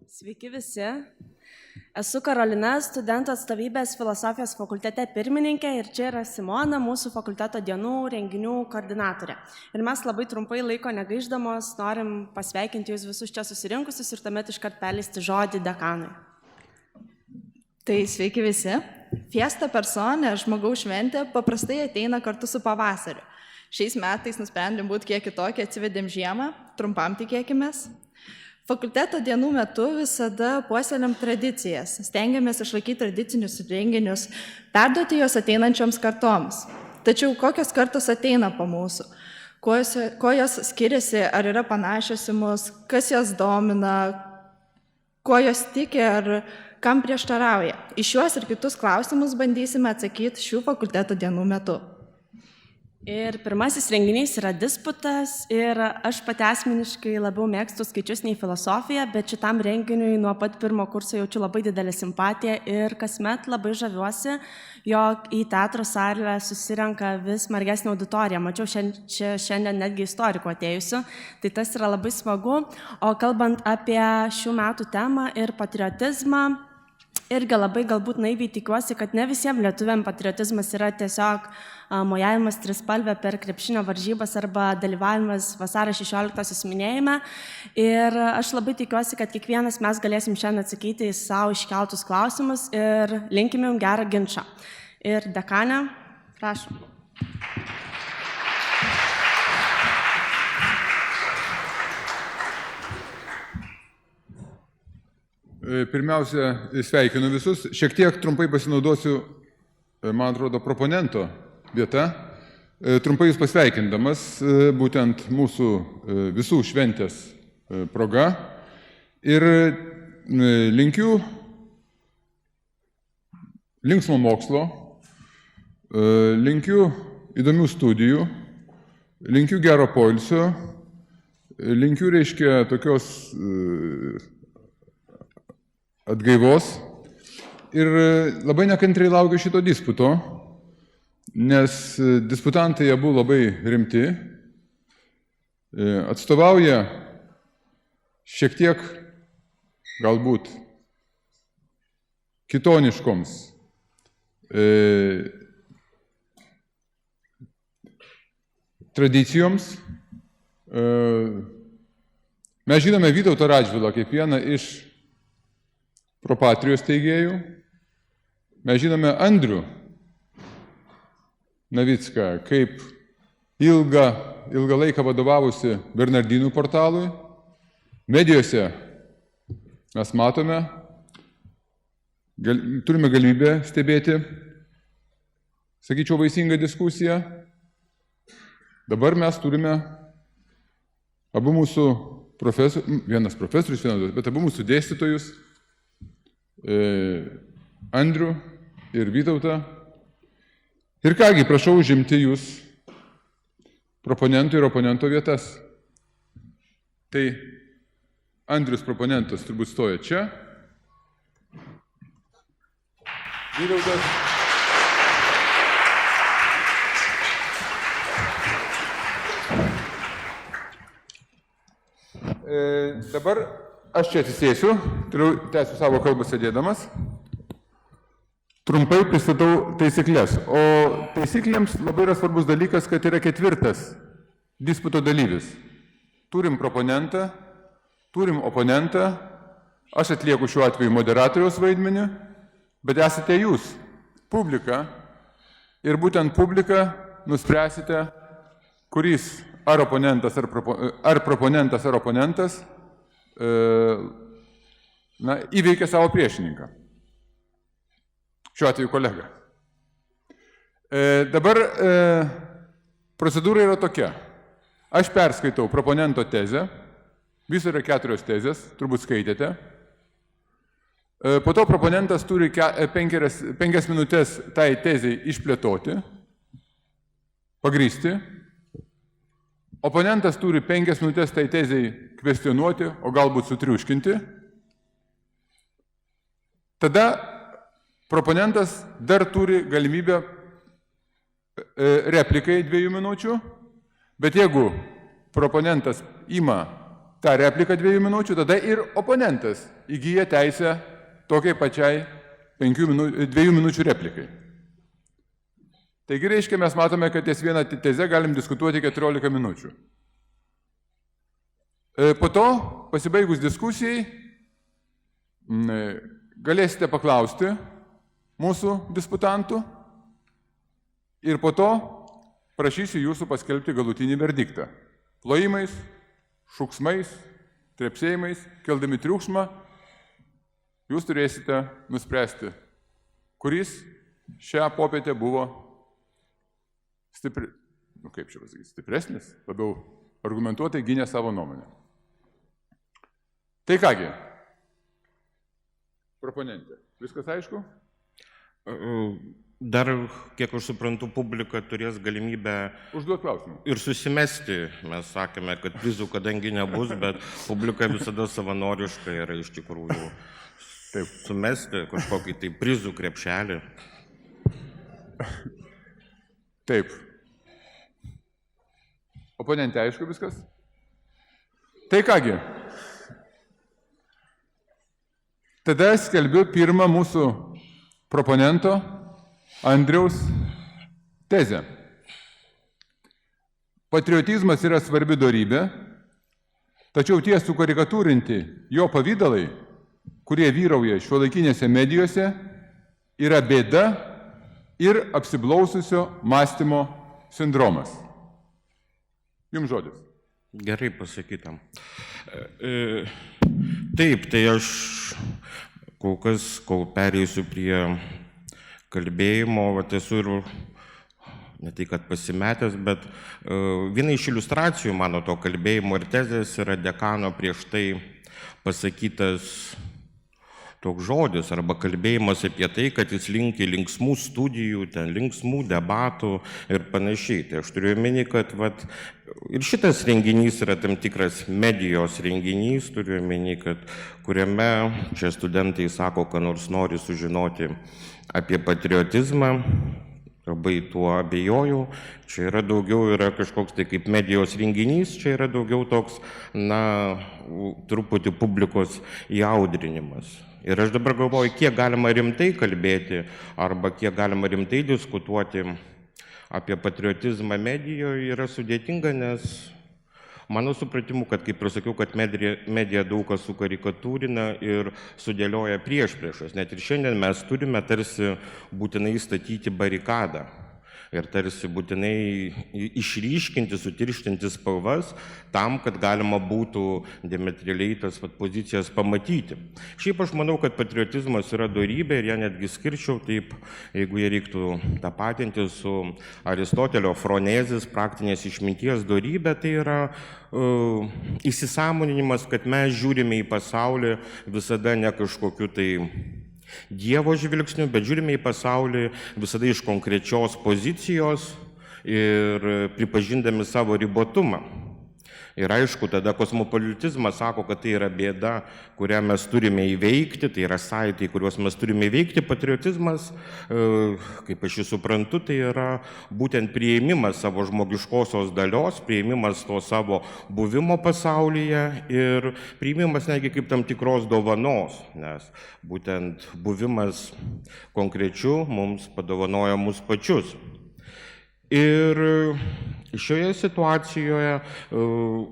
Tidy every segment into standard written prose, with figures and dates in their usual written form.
Sveiki visi. Esu Karolina, studentų atstovybės filosofijos fakultete pirmininkė ir čia yra Simona, mūsų fakulteto dienų renginių koordinatorė. Ir mes labai trumpai laiko negaiždamos norim pasveikinti jūs visus čia susirinkusius ir tuomet iškart perleisti žodį dekanui. Tai sveiki visi. Fiesta persone, žmogaus šventė, paprastai ateina kartu su pavasariu. Šiais metais nusprendėm būti kiek kitokie, atsivedėm žiemą, trumpam tikėkimės. Fakulteto dienų metu visada puoselėm tradicijas, stengiamės išlaikyti tradicinius renginius, perduoti juos ateinančioms kartoms. Tačiau kokios kartos ateina po mūsų? Kuo jos skiriasi, ar yra panašios į mus, kas jas domina, kuo jos tiki ar kam prieštarauja? Į šiuos ir kitus klausimus bandysime atsakyti šių fakulteto dienų metu. Ir pirmasis renginys yra disputas ir aš pati asmeniškai labiau mėgstu skaičius nei filosofiją, bet šitam renginiui nuo pat pirmo kurso jaučiu labai didelę simpatiją ir kasmet labai žaviuosi, jog į teatro salę susirenka vis margesnė auditorija. Mačiau šiandien netgi istorikų atėjusių, tai tas yra labai smagu. O kalbant apie šių metų temą ir patriotizmą, irgi labai galbūt naiviai tikiuosi, kad ne visiems lietuviam patriotizmas yra tiesiog mojavimas trispalvė per krepšinio varžybas arba dalyvavimas vasario 16-osios minėjime. Ir aš labai tikiuosi, kad kiekvienas mes galėsim šiandien atsakyti į savo iškeltus klausimus ir linkime jums gerą ginčą. Ir dekanė, prašom. Pirmiausia, sveikinu visus. Šiek tiek trumpai pasinaudosiu, man atrodo, proponento vieta. Trumpai jūs pasveikindamas būtent mūsų visų šventės proga. Ir linkiu linksmo mokslo, linkiu įdomių studijų, linkiu gero poilsio, linkiu, reiškia, tokios atgaivos ir labai nekantriai laukiu šito disputo, nes disputantai abu labai rimti, atstovauja šiek tiek galbūt kitoniškoms tradicijoms. Mes žinome Vytautą Radžvilą kaip vieną iš Propatrijos teigėjų. Mes žinome Andrių Navicką kaip ilgą laiką vadovavusi Bernardinų portalui. Medijose mes matome, turime galimybę stebėti, sakyčiau, vaisingą diskusiją. Dabar mes turime abu mūsų vienas profesorius, bet abu mūsų dėstytojus, Andrių ir Vytautą. Ir kągi, prašau užimti jūs proponentų ir oponento vietas. Tai Andrius proponentas turbūt stoja čia. Vytautas. Dabar aš čia atsisėsiu, tęsiu savo kalbą sėdėdamas. Trumpai pristatau taisyklės. O taisyklėms labai yra svarbus dalykas, kad yra ketvirtas disputo dalyvis. Turim proponentą, turim oponentą, aš atlieku šiuo atveju moderatoriaus vaidmenį, bet esate jūs, publika, ir būtent publika nuspręsite, kuris ar proponentas ar oponentas įveikia savo priešininką. Šiuo atveju kolegą. Dabar procedūra yra tokia. Aš perskaitau proponento tezę. Viso yra 4 tezės, turbūt skaitėte. Po to proponentas turi 5 minutės tai tezei išplėtoti, pagrįsti. Oponentas turi 5 minutės tai tezei kvestionuoti, o galbūt sutriuškinti. Tada proponentas dar turi galimybę replikai 2 minučių, bet jeigu proponentas ima tą repliką 2 minučių, tada ir oponentas įgyja teisę tokiai pačiai 2 minučių replikai. Taigi, reiškia, mes matome, kad ties vieną tezę galim diskutuoti 14 minučių. Po to, pasibaigus diskusijai, galėsite paklausti mūsų disputantų ir po to prašysiu jūsų paskelbti galutinį verdiktą. Plojimais, šūksmais, trepsėjimais, keldami triukšmą, jūs turėsite nuspręsti, kuris šią popietę buvo stipresnis, labiau argumentuotai gynė savo nuomonę. Tai kągi, proponentė, viskas aišku? Dar, kiek aš suprantu, publika turės galimybę užduoti klausimą ir susimesti. Mes sakėme, kad prizų kadangi nebus, bet publika visada savanoriška yra iš tikrųjų sumesti kažkokį tai prizų krepšelį. Taip. Oponentė, aišku viskas? Tai kągi. Tada skelbiu pirmą mūsų proponento Andriaus tezę. Patriotizmas yra svarbi dorybė, tačiau tie sukarikatūrinti jo pavydalai, kurie vyrauja šiuolaikinėse medijose, yra bėda ir apsiblaususio mąstymo sindromas. Jums žodis. Gerai pasakytam. Taip, tai aš kol pereisiu prie kalbėjimo, esu ir ne tai, kad pasimetęs, bet viena iš iliustracijų mano to kalbėjimo ir tezės yra dekano prieš tai pasakytas toks žodis arba kalbėjimas apie tai, kad jis linki linksmų studijų, linksmų debatų ir panašiai. Tai aš turiu omeny, kad ir šitas renginys yra tam tikras medijos renginys, turiu omeny, kad kuriame čia studentai sako, ką nors nori sužinoti apie patriotizmą, labai tuo abejoju, čia yra daugiau kažkoks tai kaip medijos renginys, čia yra daugiau toks, truputį publikos įaudrinimas. Ir aš dabar galvoju, kiek galima rimtai kalbėti arba kiek galima rimtai diskutuoti apie patriotizmą medijoje yra sudėtinga, nes mano supratimu, kad kaip ir sakiau, kad medija daug kas sukarikatūrina ir sudėlioja priešpriešas. Net ir šiandien mes turime tarsi būtinai statyti barikadą ir tarsi būtinai išryškinti, sutirštinti spalvas tam, kad galima būtų diametraliai tas pozicijas pamatyti. Šiaip aš manau, kad patriotizmas yra dorybė ir ją netgi skirčiau taip, jeigu jie reiktų tapatinti su Aristotelio fronezis, praktinės išminties dorybė, tai yra įsisąmoninimas, kad mes žiūrime į pasaulį visada ne kažkokiu tai Dievo žvilgsniu, bet žiūrime į pasaulį visada iš konkrečios pozicijos ir pripažindami savo ribotumą. Ir aišku, tada kosmopolitizmas sako, kad tai yra bėda, kurią mes turime įveikti, tai yra saitai, kuriuos mes turime įveikti. Patriotizmas, kaip aš jį suprantu, tai yra būtent priėmimas savo žmogiškosios dalios, priėmimas to savo buvimo pasaulyje ir priėmimas negi kaip tam tikros dovanos, nes būtent buvimas konkrečiu mums padovanoja mus pačius. Ir šioje situacijoje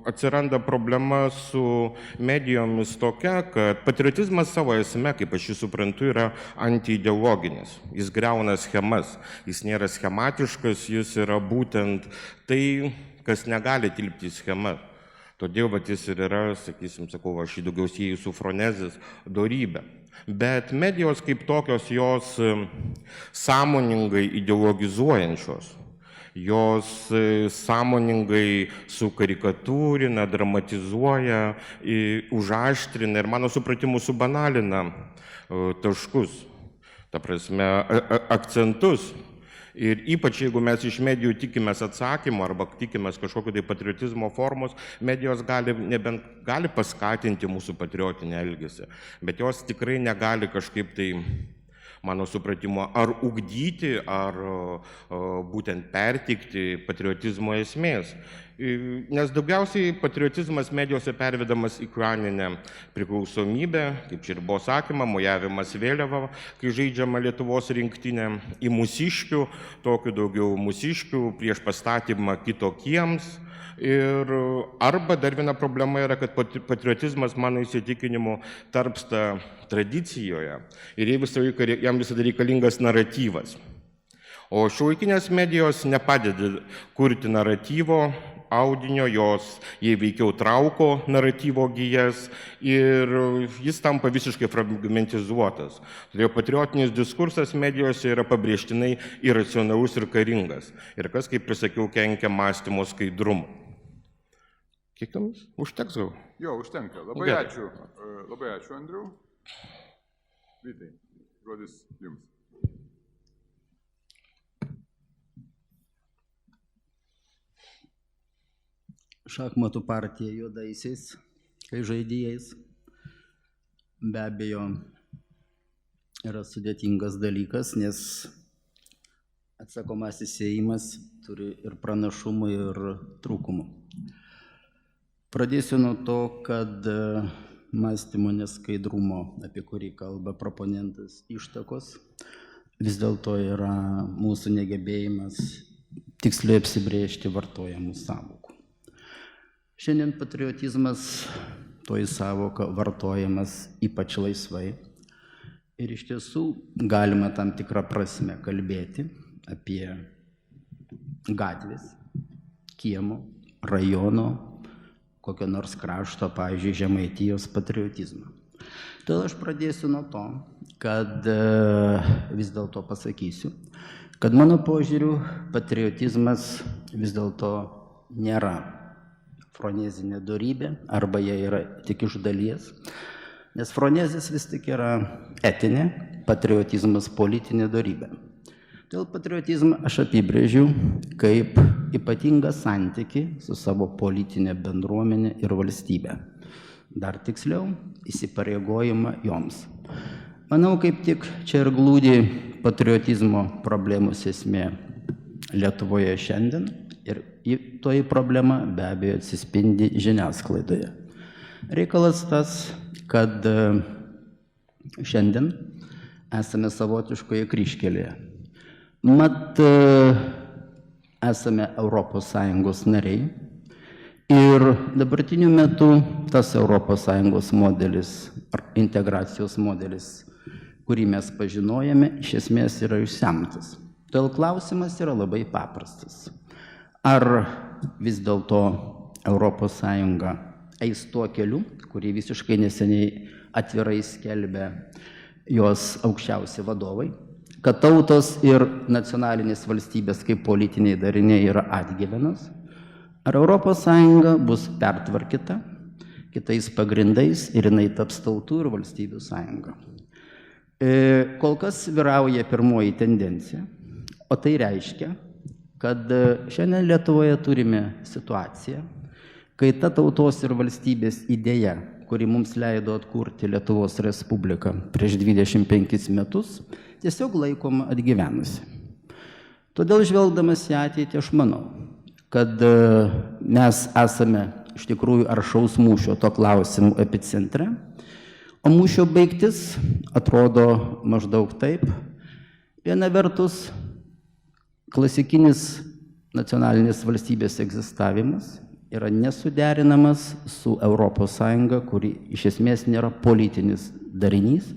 atsiranda problema su medijomis tokia, kad patriotizmas savo esme, kaip aš jį suprantu, yra antiideologinis. Jis griauna schemas, jis nėra schematiškas, jis yra būtent tai, kas negali tilpti į schemas. Todėl jis ir yra, sakau, aš jį daugiau sieju su fronezis dorybė. Bet medijos kaip tokios, jos sąmoningai ideologizuojančios, jos sąmoningai sukarikatūrina, dramatizuoja, užaštrina ir mano supratimu subanalina taškus, ta prasme akcentus. Ir ypač jeigu mes iš medijų tikimės atsakymą arba tikimės kažkokio tai patriotizmo formos, medijos gali paskatinti mūsų patriotinę elgesį, bet jos tikrai negali kažkaip tai mano supratimo, ar ugdyti, ar būtent perteikti patriotizmo esmės. Nes daugiausiai patriotizmas medijose pervedamas į kroninę priklausomybę, kaip čia ir buvo sakoma, mojavimas vėliava, kai žaidžiama Lietuvos rinktinė, į mūsiškių, tokių daugiau mūsiškių, prieš pastatymą kitokiems. Ir arba dar viena problema yra, kad patriotizmas, mano įsitikinimu, tarpsta tradicijoje ir jam visada reikalingas naratyvas. O šiuolaikinės medijos nepadeda kurti naratyvo, audinio, jie veikiau trauko naratyvo gijas ir jis tampa visiškai fragmentizuotas. Todėl patriotinis diskursas medijose yra pabrėžtinai iracionalus ir karingas. Ir kas, kaip prisakiau, kenkia mąstymo skaidrumui. Kiek jums? Užteks gal? Jo, užtenka. Labai ačiū. Labai ačiū, Andriau. Vytai, žodis jums. Šachmatų partija juodaisiais, kai žaidėjais, be abejo, yra sudėtingas dalykas, nes atsakomasis ėjimas turi ir pranašumų, ir trūkumų. Pradėsiu nuo to, kad mąstymo neskaidrumo, apie kurį kalba proponentas, ištakos, vis dėlto yra mūsų negebėjimas tiksliai apsibrėžti vartojamų sąvokų. Šiandien patriotizmas, toji sąvoka, vartojamas ypač laisvai. Ir iš tiesų galima tam tikrą prasme kalbėti apie gatvės, kiemo, rajono, kokio nors krašto, pavyzdžiui, Žemaitijos patriotizmą. Todėl aš pradėsiu nuo to, kad vis dėlto pasakysiu, kad mano požiūriu patriotizmas vis dėlto nėra fronezinė dorybė, arba jie yra tik iš dalies, nes fronezis vis tik yra etinė, patriotizmas politinė dorybė. Todėl patriotizmą aš apibrėžiu kaip ypatingą santykį su savo politinė bendruomenė ir valstybė. Dar tiksliau, įsipareigojimą joms. Manau, kaip tik čia ir glūdi patriotizmo problemos esmė Lietuvoje šiandien. Ir toji problema be abejo atsispindi žiniasklaidoje. Reikalas tas, kad šiandien esame savotiškoje kryžkelėje. Mat, esame ES nariai ir dabartiniu metu tas ES modelis, ar integracijos modelis, kurį mes pažinojame, iš esmės yra išsemtas. Todėl klausimas yra labai paprastas. Ar vis dėlto ES eis tuo keliu, kurį visiškai neseniai atvirai skelbė jos aukščiausi vadovai, kad tautos ir nacionalinės valstybės kaip politiniai dariniai yra atgyvenos, ar ES bus pertvarkyta kitais pagrindais ir jinai taps tautų ir valstybių sąjunga. Kol kas vyrauja pirmoji tendencija, o tai reiškia, kad šiandien Lietuvoje turime situaciją, kai ta tautos ir valstybės idėja, kuri mums leido atkurti Lietuvos Respubliką prieš 25 metus, tiesiog laikoma atgyvenusi. Todėl žvelgdamas į ateitį aš manau, kad mes esame iš tikrųjų aršaus mūšio to klausimų epicentre, o mūšio baigtis atrodo maždaug taip. Viena vertus, klasikinis nacionalinės valstybės egzistavimas yra nesuderinamas su ES, kuri iš esmės nėra politinis darinys,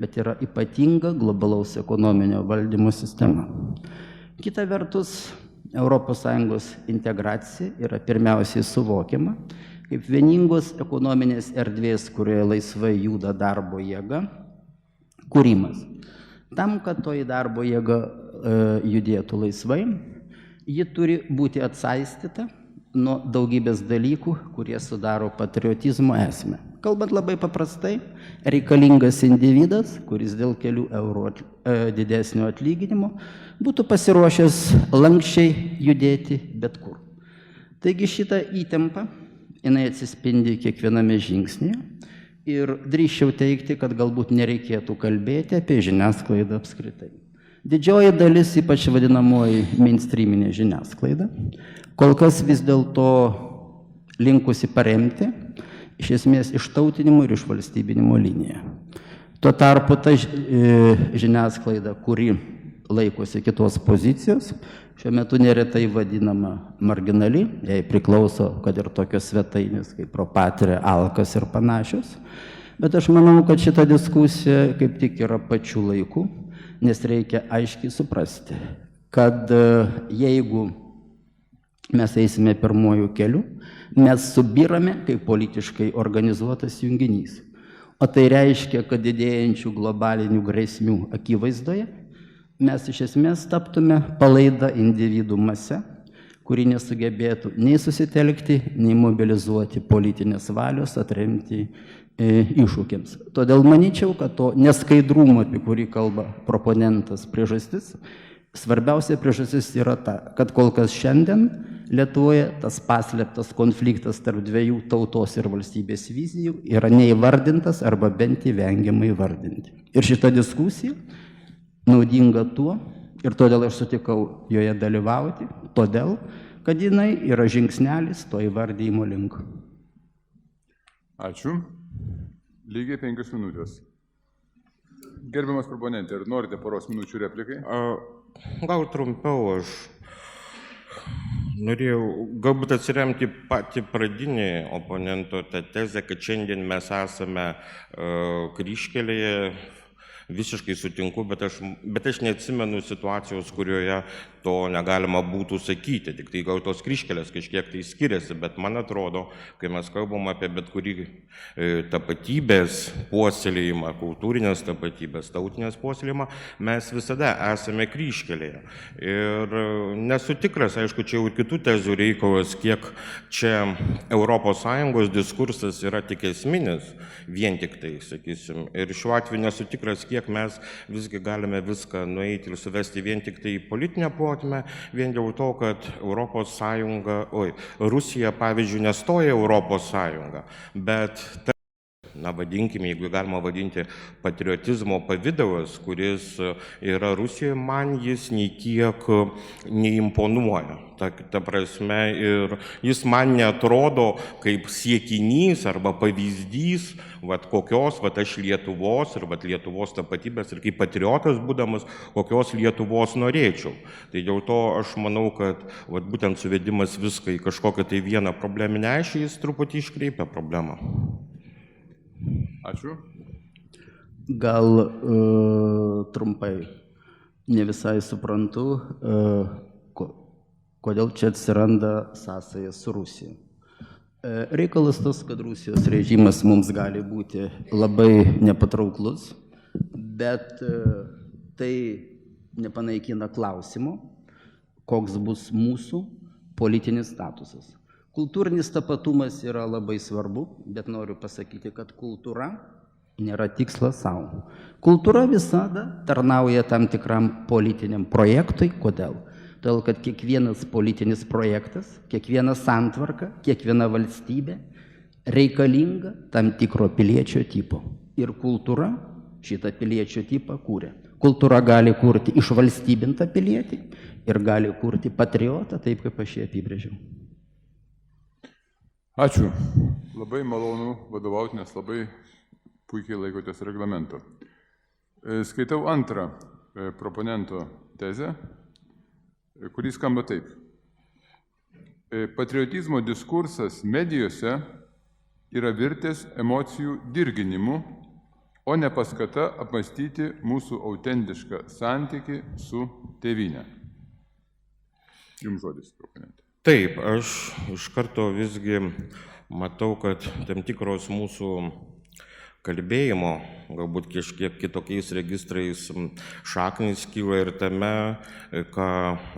bet yra ypatinga globalaus ekonominio valdymo sistema. Kita vertus, ES integracija yra pirmiausiai suvokiama kaip vieningos ekonominės erdvės, kurioje laisvai juda darbo jėga, kūrimas. Tam, kad toji darbo jėga judėtų laisvai, ji turi būti atsaistyta nuo daugybės dalykų, kurie sudaro patriotizmo esmę. Kalbant labai paprastai, reikalingas individas, kuris dėl kelių eurų didesnio atlyginimo būtų pasiruošęs lankščiai judėti bet kur. Taigi šitą įtampą, jinai atsispindi kiekviename žingsnėje Ir drįsčiau teigti, kad galbūt nereikėtų kalbėti apie žiniasklaidą apskritai. Didžioji dalis, ypač vadinamoji mainstreaminė žiniasklaida, kol kas vis dėlto linkusi paremti iš esmės ištautinimo ir išvalstybinimo liniją. Tuo tarpu ta žiniasklaida, kuri laikosi kitos pozicijos, šiuo metu neretai vadinama marginali, jai priklauso, kad ir tokios svetainės kaip Propatria, Alkas ir panašios. Bet aš manau, kad šita diskusija kaip tik yra pačių laikų, nes reikia aiškiai suprasti, kad jeigu mes eisime pirmojų kelių, mes subyrame kaip politiškai organizuotas junginys. O tai reiškia, kad didėjančių globalinių grėsmių akivaizdoje mes iš esmės taptume palaida individų mase, kuri nesugebėtų nei susitelkti, nei mobilizuoti politinės valios, atremti iššūkiams. Todėl manyčiau, kad to neskaidrumo, apie kurį kalba proponentas priežastis, svarbiausia priežastis yra ta, kad kol kas šiandien Lietuvoje tas paslėptas konfliktas tarp dviejų tautos ir valstybės vizijų yra neįvardintas arba bent įvengiamai įvardinti. Ir šita diskusija naudinga tuo, ir todėl aš sutikau joje dalyvauti, todėl, kad jinai yra žingsnelis to įvardymo link. Ačiū. Lygiai 5 minutės. Gerbiamas proponentė, ar norite poros minučių replikai? Gal trumpiau, aš norėjau galbūt atsiremti patį pradinį oponento tą tezę, kad šiandien mes esame kryžkelėje. Visiškai sutinku, bet aš neatsimenu situacijos, kurioje to negalima būtų sakyti. Tik tai gal tos kryžkelės kažkiek tai skiriasi, bet man atrodo, kai mes kalbam apie bet kurį tapatybės puoselėjimą, kultūrinės tapatybės, tautinės puoselėjimą, mes visada esame kryžkelėje. Ir nesu tikras, aišku, čia jau ir kitų tezių reikalas, kiek čia ES diskursas yra tik esminis, vien tik tai, sakysim. Ir šiuo atveju nesu tikras, kiek mes visgi galime viską nueiti ir suvesti vien tik tai į politinę plotmę, vien dėl to, kad Rusija, pavyzdžiui, nestoja Europos Sąjungą, bet vadinkime, jeigu galima vadinti, patriotizmo pavidalas, kuris yra Rusijoje, man jis nei kiek neimponuoja. Ta prasme, ir jis man neatrodo kaip siekinys arba pavyzdys, kokios aš Lietuvos ir Lietuvos tapatybės ir kaip patriotas būdamas, kokios Lietuvos norėčiau. Tai dėl to aš manau, kad būtent suvedimas viską į kažkokią tai vieną probleminę ašį, jis truputį iškreipia problemą. Ačiū. Gal trumpai, ne visai suprantu, kodėl čia atsiranda sąsaja su Rusija. Reikalas tas, kad Rusijos režimas mums gali būti labai nepatrauklus, bet tai nepanaikina klausimo, koks bus mūsų politinis statusas. Kultūrinis tapatumas yra labai svarbu, bet noriu pasakyti, kad kultūra nėra tikslas savo. Kultūra visada tarnauja tam tikram politiniam projektui. Kodėl? Todėl, kad kiekvienas politinis projektas, kiekviena santvarka, kiekviena valstybė reikalinga tam tikro piliečio tipo. Ir kultūra šitą piliečio tipą kūrė. Kultūra gali kurti išvalstybintą pilietį ir gali kurti patriotą, taip kaip aš jį apibrėžiau. Ačiū. Labai malonu vadovauti, nes labai puikiai laikotės reglamento. Skaitau antrą proponento tezę, kuris skamba taip. Patriotizmo diskursas medijose yra virtęs emocijų dirginimu, o ne paskata apmąstyti mūsų autentišką santykį su tėvyne. Jums žodis, proponentė. Taip, aš iš karto visgi matau, kad tam tikros mūsų kalbėjimo, galbūt kažkiek kitokiais registrais šaknys kyla ir tame, ką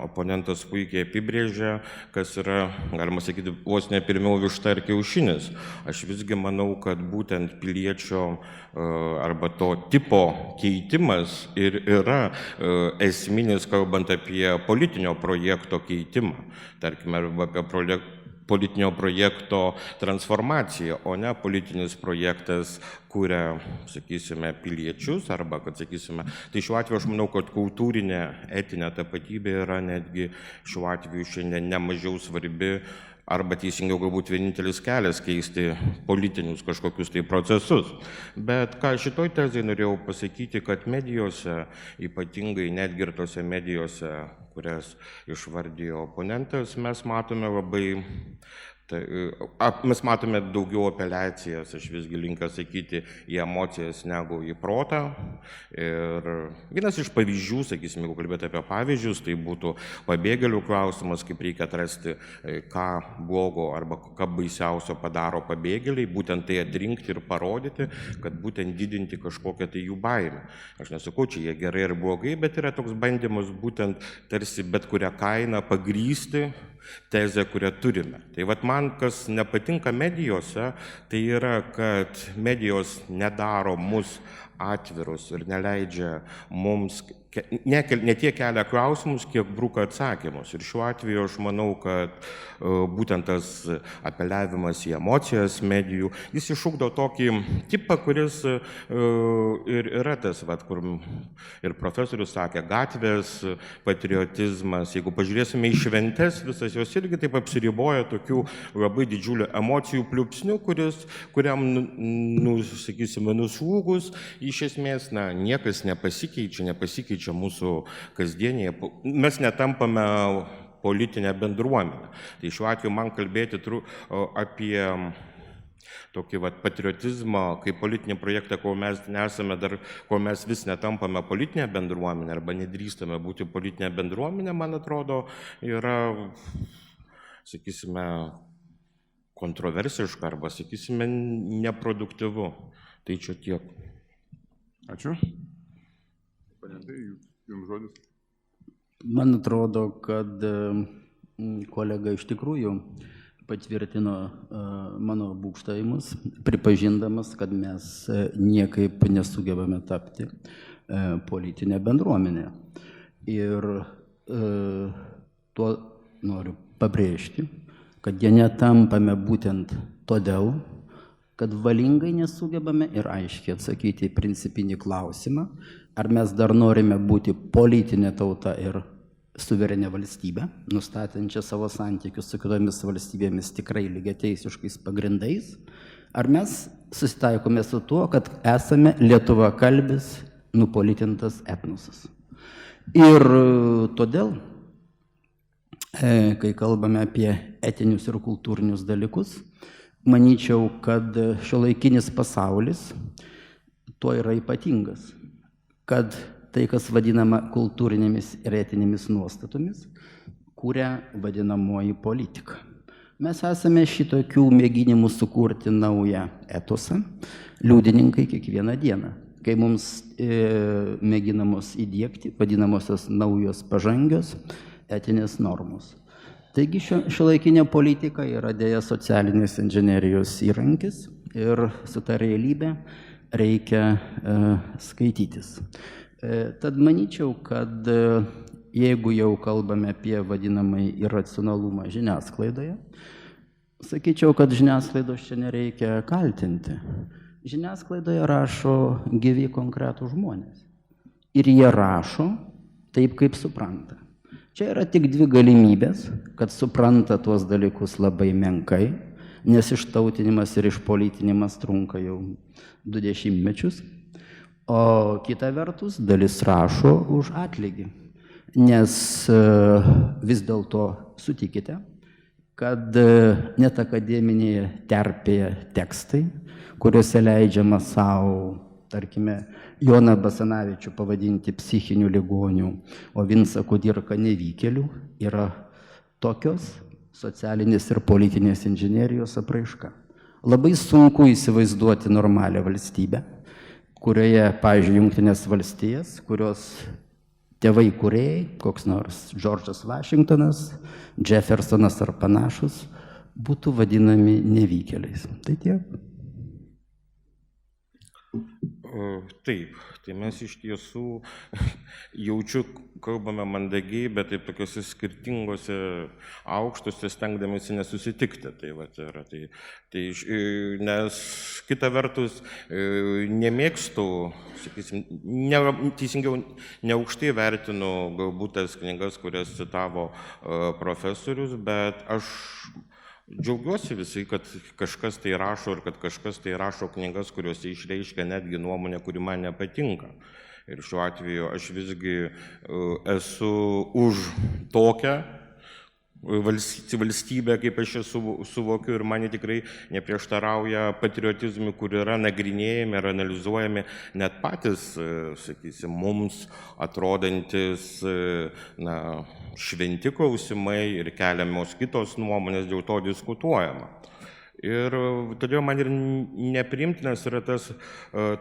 oponentas puikiai apibrėžia, kas yra, galima sakyti, vos ne pirmiau višta ir kiaušinis. Aš visgi manau, kad būtent piliečio arba to tipo keitimas ir yra esminis, kalbant apie politinio projekto keitimą. Tarkime, arba apie politinio projekto transformacija, o ne politinis projektas kuria, sakysime, piliečius arba, kad sakysime, tai šiuo atveju aš manau, kad kultūrinė, etinė tapatybė yra netgi šiuo atveju šiandien nemažiau svarbi arba teisingiau galbūt vienintelis kelias keisti politinius kažkokius tai procesus. Bet ką šitoj tezai norėjau pasakyti, kad medijose, ypatingai netgi ir tose medijose, kurias išvardijo oponentas, mes matome daugiau apeliacijas, aš visgi linkęs sakyti, į emocijas negu į protą. Ir vienas iš pavyzdžių, sakysim, jeigu kalbėti apie pavyzdžius, tai būtų pabėgėlių klausimas, kaip reikia atrasti, ką blogo arba ką baisiausio padaro pabėgėliai, būtent tai atrinkti ir parodyti, kad būtent didinti kažkokią tai jų baimę. Aš nesakau, čia jie gerai ir blogai, bet yra toks bandymas būtent tarsi bet kurią kainą pagrysti tezę, kurią turime. Tai vat man, kas nepatinka medijose, tai yra, kad medijos nedaro mus atvirus ir neleidžia mums, ne tiek kelia klausimus, kiek bruka atsakymus. Ir šiuo atveju aš manau, kad būtent tas apeliavimas į emocijas medijų, jis išugdo tokį tipą, kuris ir yra tas, vat, kur ir profesorius sakė, gatvės patriotizmas. Jeigu pažiūrėsime į šventes, visas jos irgi taip apsiriboja tokių labai didžiulių emocijų pliūpsnių, kuriam, sakysime, nuslūgus, iš esmės, niekas nepasikeičia mūsų kasdienėje. Mes netampame politinę bendruomenę. Tai šiuo atveju man kalbėti apie tokį patriotizmą kaip politinį projektą, kol mes vis netampame politinę bendruomenę arba nedrįstame būti politinę bendruomenę, man atrodo, yra, sakysime, kontroversiška arba, sakysime, neproduktyvu. Tai čia tiek. Ačiū. Oponentai, jums žodis. Man atrodo, kad kolega iš tikrųjų patvirtino mano būgštavimus, pripažindamas, kad mes niekaip nesugebame tapti politinę bendruomenę. Ir tuo noriu pabrėžti, kad jie netampame būtent todėl, kad valingai nesugebame ir aiškiai atsakyti į principinį klausimą, ar mes dar norime būti politinė tauta ir suverenė valstybė, nustatančia savo santykius su kitomis valstybėmis tikrai lygiateisiškais pagrindais, ar mes susitaikome su tuo, kad esame lietuvakalbis nupolitintas etnosas. Ir todėl, kai kalbame apie etinius ir kultūrinius dalykus, manyčiau, kad šiuolaikinis pasaulis tuo yra ypatingas, kad tai, kas vadinama kultūrinėmis ir etinėmis nuostatomis, kuria vadinamoji politika. Mes esame šitokių mėginimų sukurti naują etosą, liudininkai kiekvieną dieną, kai mums mėginamos įdiegti vadinamosios naujos pažangios etinės normos. Taigi šiuolaikinė politika yra dėja socialinės inžinerijos įrankis ir su ta realybė reikia skaitytis. Tad manyčiau, kad jeigu jau kalbame apie vadinamąjį iracionalumą žiniasklaidoje, sakyčiau, kad žiniasklaidos čia nereikia kaltinti. Žiniasklaidoje rašo gyvi konkretų žmonės. Ir jie rašo taip, kaip supranta. Čia yra tik dvi galimybės, kad supranta tuos dalykus labai menkai, nes ištautinimas ir išpolitinimas trunka jau 20 mečius. O kita vertus, dalis rašo už atlygį, nes vis dėlto sutikite, kad net akademinėje terpėje tekstai, kuriuose leidžiama savo, tarkime, Joną Basanavičių pavadinti psichinių ligonių, o Vincą Kudirką nevykėlių, yra tokios socialinės ir politinės inžinerijos apraiška. Labai sunku įsivaizduoti normalią valstybę, kurioje, pavyzdžiui, Jungtinės valstijas, kurios tėvai kūrėjai, koks nors Džordžas Vašingtonas, Jeffersonas ar panašus, būtų vadinami nevykėliais. Tai tiek. Taip, tai mes iš tiesų jaučiu, kalbame mandagiai, bet taip tokiuose skirtingose aukštuose stengdamėsi nesusitikti. Tai, yra, nes kita vertus nemėgstu, sakysim, teisingiau, neaukštai vertinu galbūt tas knygas, kurias citavo profesorius, bet aš džiaugiuosi visai, kad kažkas tai rašo ir kad kažkas tai rašo knygas, kuriuose išreiškia netgi nuomonę, kuri man nepatinka. Ir šiuo atveju aš visgi esu už tokią valstybę, kaip aš ją suvokiu, ir man tikrai neprieštarauja patriotizmui, kur yra nagrinėjami ir analizuojami net patys, sakysim, mums atrodantis šventi klausimai ir keliamos kitos nuomonės, dėl to diskutuojama. Ir todėl man ir nepriimtinas yra tas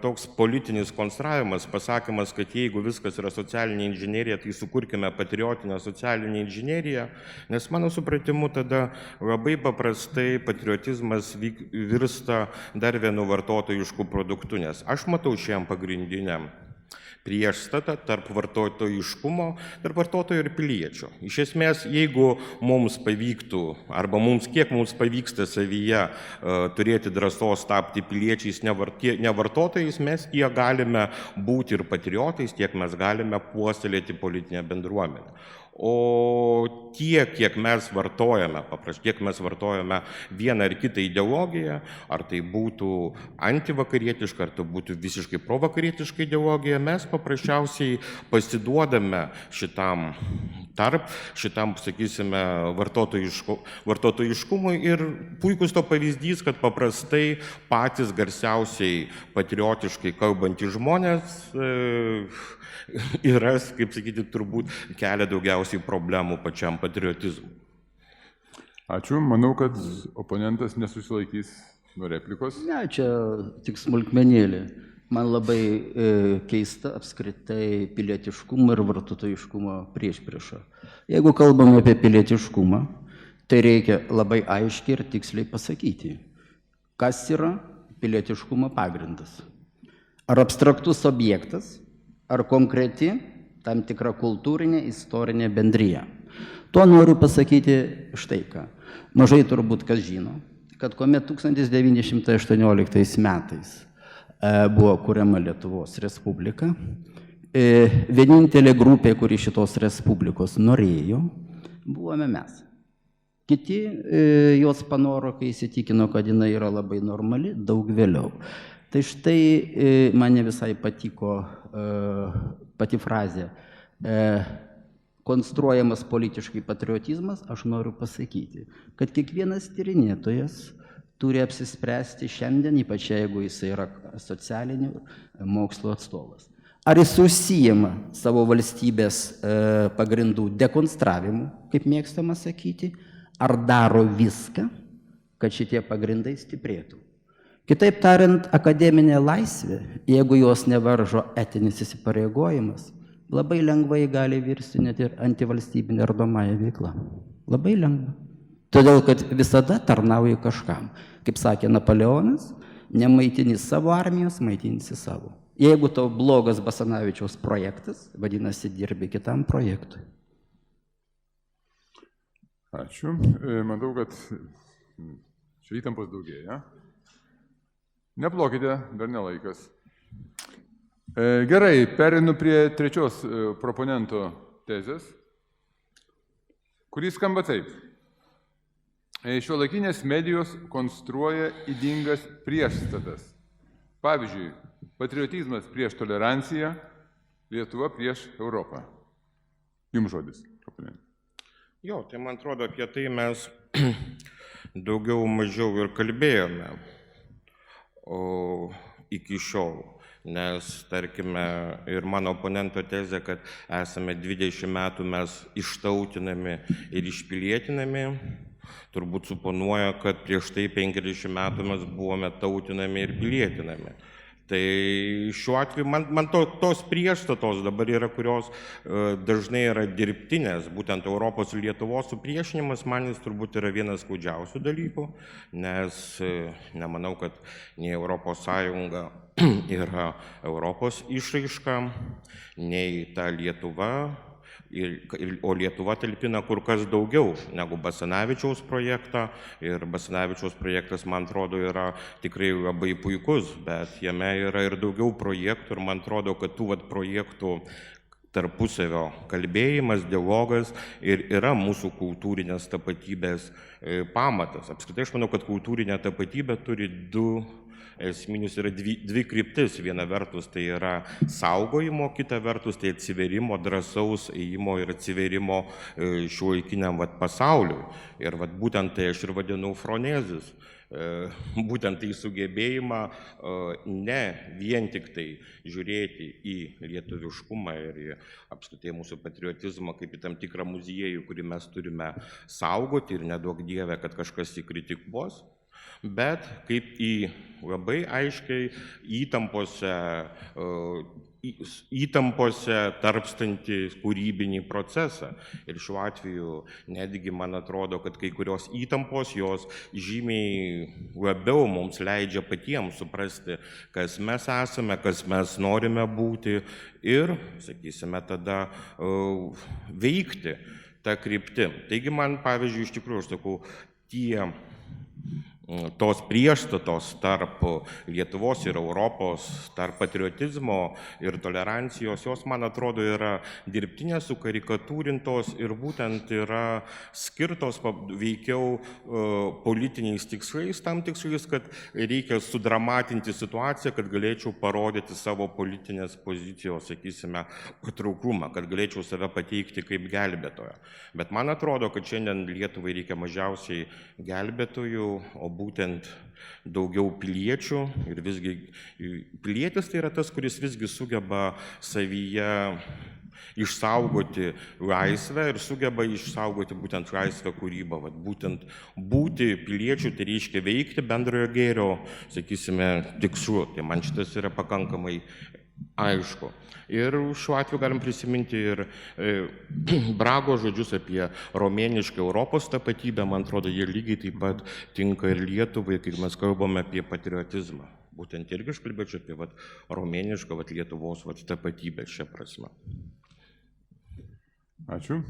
toks politinis konstravimas, pasakymas, kad jeigu viskas yra socialinė inžinerija, tai sukurkime patriotinę socialinę inžineriją, nes mano supratimu tada labai paprastai patriotizmas virsta dar vienu vartotojišku produktu, nes aš matau šiam pagrindiniam priešstatą tarp vartotojiškumo, tarp vartotojo ir piliečio. Iš esmės, jeigu mums pavyktų, arba kiek mums pavyksta savyje turėti drąsos tapti piliečiais, ne vartotojais, mes tiek galime būti ir patriotais, tiek mes galime puoselėti politinę bendruomenę. O tiek, kiek mes vartojame vieną ar kitą ideologiją, ar tai būtų antivakarietiška, ar tai būtų visiškai provakarietiška ideologija, mes paprasčiausiai pasiduodame šitam, sakysime, vartotojiškumui, ir puikus to pavyzdys, kad paprastai patys garsiausiai patriotiškai kalbantys žmonės yra, kaip sakyti, turbūt kelia daugiausiai problemų pačiam patriotizmui. Ačiū. Manau, kad oponentas nesusilaikys nuo replikos. Ne, čia tik smulkmenėlė. Man labai keista apskritai pilietiškumo ir vartotojiškumo priešprieša. Jeigu kalbame apie pilietiškumą, tai reikia labai aiškiai ir tiksliai pasakyti, kas yra pilietiškumo pagrindas. Ar abstraktus objektas, ar konkreti tam tikra kultūrinė, istorinė bendryja. Tuo noriu pasakyti štai ką. Mažai turbūt kas žino, kad kuomet 1918 metais buvo kuriama Lietuvos Respublika, vienintelė grupė, kuri šitos Respublikos norėjo, buvome mes. Kiti jos panoro, kai įsitikino, kad jinai yra labai normali, daug vėliau. Tai štai man ne visai patiko pati frazė konstruojamas politiškai patriotizmas. Aš noriu pasakyti, kad kiekvienas tyrinėtojas turi apsispręsti šiandien, ypač jeigu jis yra socialinių mokslo atstovas. Ar jis užsijima savo valstybės pagrindų dekonstravimu, kaip mėgstama sakyti, ar daro viską, kad šitie pagrindai stiprėtų. Kitaip tariant, akademinė laisvė, jeigu jos nevaržo etinis įsipareigojimas, labai lengvai gali virsti net ir antivalstybinė ardomąją veiklą. Labai lengva. Todėl, kad visada tarnauja kažkam. Kaip sakė Napoleonas, nemaitini savo armijos, maitinsi savo. Jeigu tau blogas Basanavičiaus projektas, vadinasi, dirbi kitam projektui. Ačiū. Matau, kad čia įtampos daugėja. Neplokite, dar nelaikas. Gerai, perinu prie trečios proponento tezės, kuris skamba taip. Šiuolaikinės medijos konstruoja ydingas priešstatas. Pavyzdžiui, patriotizmas prieš toleranciją, Lietuva prieš Europą. Jums žodis, proponentai. Jo, tai man atrodo, apie tai mes daugiau mažiau ir kalbėjome iki šiol, nes, tarkime, ir mano oponento tezė, kad esame 20 metų mes ištautinami ir išpilietinami, turbūt suponuoja, kad prieš tai 50 metų mes buvome tautinami ir pilietinami. Tai šiuo atveju man tos priešstatos dabar yra, kurios dažnai yra dirbtinės, būtent Europos ir Lietuvos supriešinimas, man jis turbūt yra vienas skaudžiausių dalykų, nes nemanau, kad nei Europos Sąjunga yra Europos išraiška, nei ta Lietuva, o Lietuva talpina kur kas daugiau negu Basanavičiaus projektą, ir Basanavičiaus projektas, man atrodo, yra tikrai labai puikus, bet jame yra ir daugiau projektų, ir man atrodo, kad tų projektų tarpusavio kalbėjimas, dialogas ir yra mūsų kultūrinės tapatybės pamatas. Apskritai, aš manau, kad kultūrinė tapatybė turi esminius yra dvi kryptis. Viena vertus tai yra saugojimo, kita vertus tai atsiverimo, drąsaus ėjimo ir atsiverimo šiuolaikiniam pasauliui. Ir būtent tai aš ir vadinu fronezis. Būtent tai sugebėjimą ne vien tik tai žiūrėti į lietuviškumą ir į apskritai mūsų patriotizmą kaip į tam tikrą muziejų, kurį mes turime saugoti ir neduok Dieve, kad kažkas jį kritikuos, bet kaip į labai aiškiai įtampose tarpstantį kūrybinį procesą. Ir šiuo atveju netgi man atrodo, kad kai kurios įtampos jos žymiai labiau mums leidžia patiems suprasti, kas mes esame, kas mes norime būti ir, sakysime, tada veikti tą kryptim. Taigi man, pavyzdžiui, iš tikrųjų, aš sakau, tos priešstatos tarp Lietuvos ir Europos, tarp patriotizmo ir tolerancijos, jos, man atrodo, yra dirbtinės, sukarikatūrintos ir būtent yra skirtos veikiau politiniais tikslais, tam tikslais, kad reikia sudramatinti situaciją, kad galėčiau parodyti savo politinės pozicijos, sakysime, patrauklumą, kad galėčiau save pateikti kaip gelbėtoją. Bet man atrodo, kad šiandien Lietuvai reikia mažiausiai gelbėtojų, o būtent daugiau piliečių. Ir visgi pilietis tai yra tas, kuris visgi sugeba savyje išsaugoti laisvę ir sugeba išsaugoti būtent laisvę kūrybą. Būtent būti piliečių tai reiškia veikti bendrojo gėrio, sakysime, tikslu. Tai man šitas yra pakankamai aišku. Ir šiuo atveju galim prisiminti ir Brago žodžius apie romėnišką Europos tapatybę. Man atrodo, jie lygiai taip pat tinka ir Lietuvai, kai mes kalbame apie patriotizmą. Būtent irgi aš kalbėčiau apie romėnišką Lietuvos tapatybę šią prasme. Ačiū.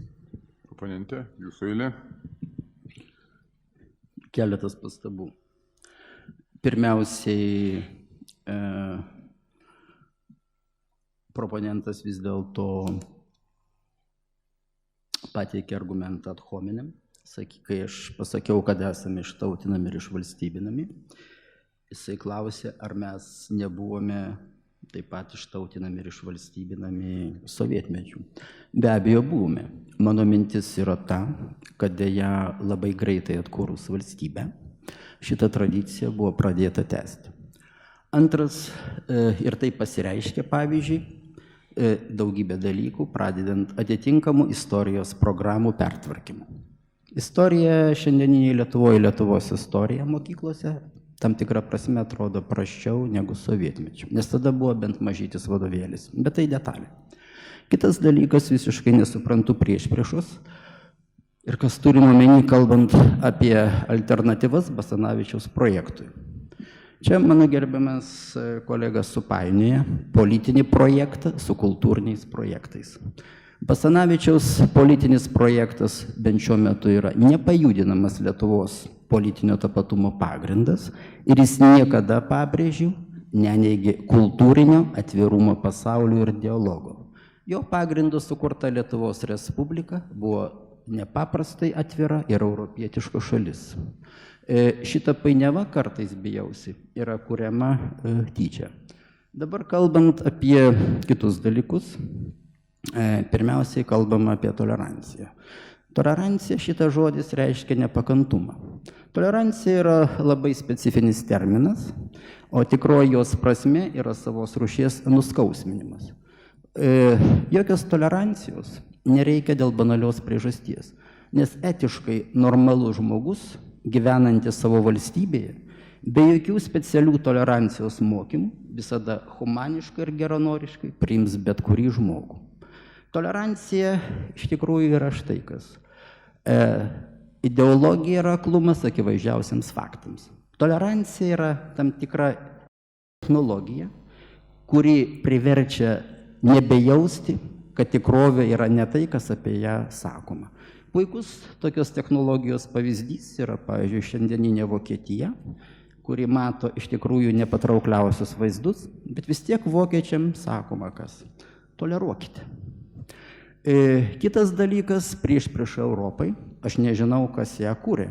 Oponentė, jūsų eilė. Keletas pastabų. Pirmiausiai, proponentas vis dėlto pateikė argumentą ad hominem. Kai aš pasakiau, kad esame ištautinami ir išvalstybinami, jisai klausė, ar mes nebuvome taip pat ištautinami ir išvalstybinami sovietmečių. Be abejo, buvome. Mano mintis yra ta, kad dėja labai greitai atkūrus valstybę, šita tradicija buvo pradėta tęsti. Antras, ir tai pasireiškia, pavyzdžiui, daugybę dalykų, pradedant atitinkamų istorijos programų pertvarkymu. Istorija šiandieniniai Lietuvoje, Lietuvos istorija mokyklose tam tikrą prasme atrodo prasčiau negu sovietmečių, nes tada buvo bent mažytis vadovėlis, bet tai detalė. Kitas dalykas, visiškai nesuprantu priešpriešos ir kas turime omeny, kalbant apie alternatyvas Basanavičiaus projektui. Čia mano gerbiamas kolegas supainioja politinį projektą su kultūriniais projektais. Basanavičiaus politinis projektas bent šiuo metu yra nepajudinamas Lietuvos politinio tapatumo pagrindas ir jis niekada, pabrėžiu, neneigė kultūrinio atvirumo pasauliu ir dialogo. Jo pagrindu sukurta Lietuvos Respublika buvo nepaprastai atvira ir europietiška šalis. Šita painiava, kartais bijausi, yra kuriama tyčia. Dabar kalbant apie kitus dalykus, pirmiausiai kalbama apie toleranciją. Tolerancija, šitas žodis reiškia nepakantumą. Tolerancija yra labai specifinis terminas, o tikroji jos prasme yra savos rūšies nuskausminimas. Jokios tolerancijos nereikia dėl banalios priežasties, nes etiškai normalus žmogus, gyvenantis savo valstybėje, be jokių specialių tolerancijos mokymų, visada humaniškai ir geranoriškai priims bet kurį žmogų. Tolerancija iš tikrųjų yra štai kas. Ideologija yra aklumas akivaizdžiausiams faktams. Tolerancija yra tam tikra technologija, kuri priverčia nebejausti, kad tikrovė yra ne tai, kas apie ją sakoma. Puikus tokios technologijos pavyzdys yra, pavyzdžiui, šiandieninė Vokietija, kuri mato iš tikrųjų nepatraukliausius vaizdus, bet vis tiek vokiečiam sakoma kas. Toleruokite. Kitas dalykas, prieš Europai, aš nežinau, kas ją kūrė,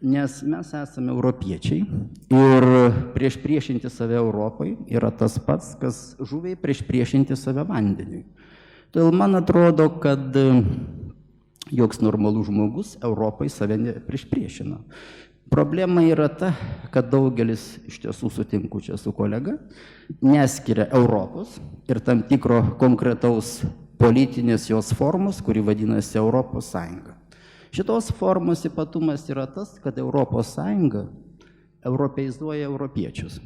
nes mes esame europiečiai ir priešinti save Europai yra tas pats, kas žuviai priešinti save vandeniui. Todėl man atrodo, kad joks normalus žmogus Europai save priešina. Problema yra ta, kad daugelis, iš tiesų sutinku čia su kolega, neskiria Europos ir tam tikro konkretaus politinės jos formos, kuri vadinasi Europos Sąjunga. Šitos formos ypatumas yra tas, kad Europos Sąjunga europeizuoja europiečius.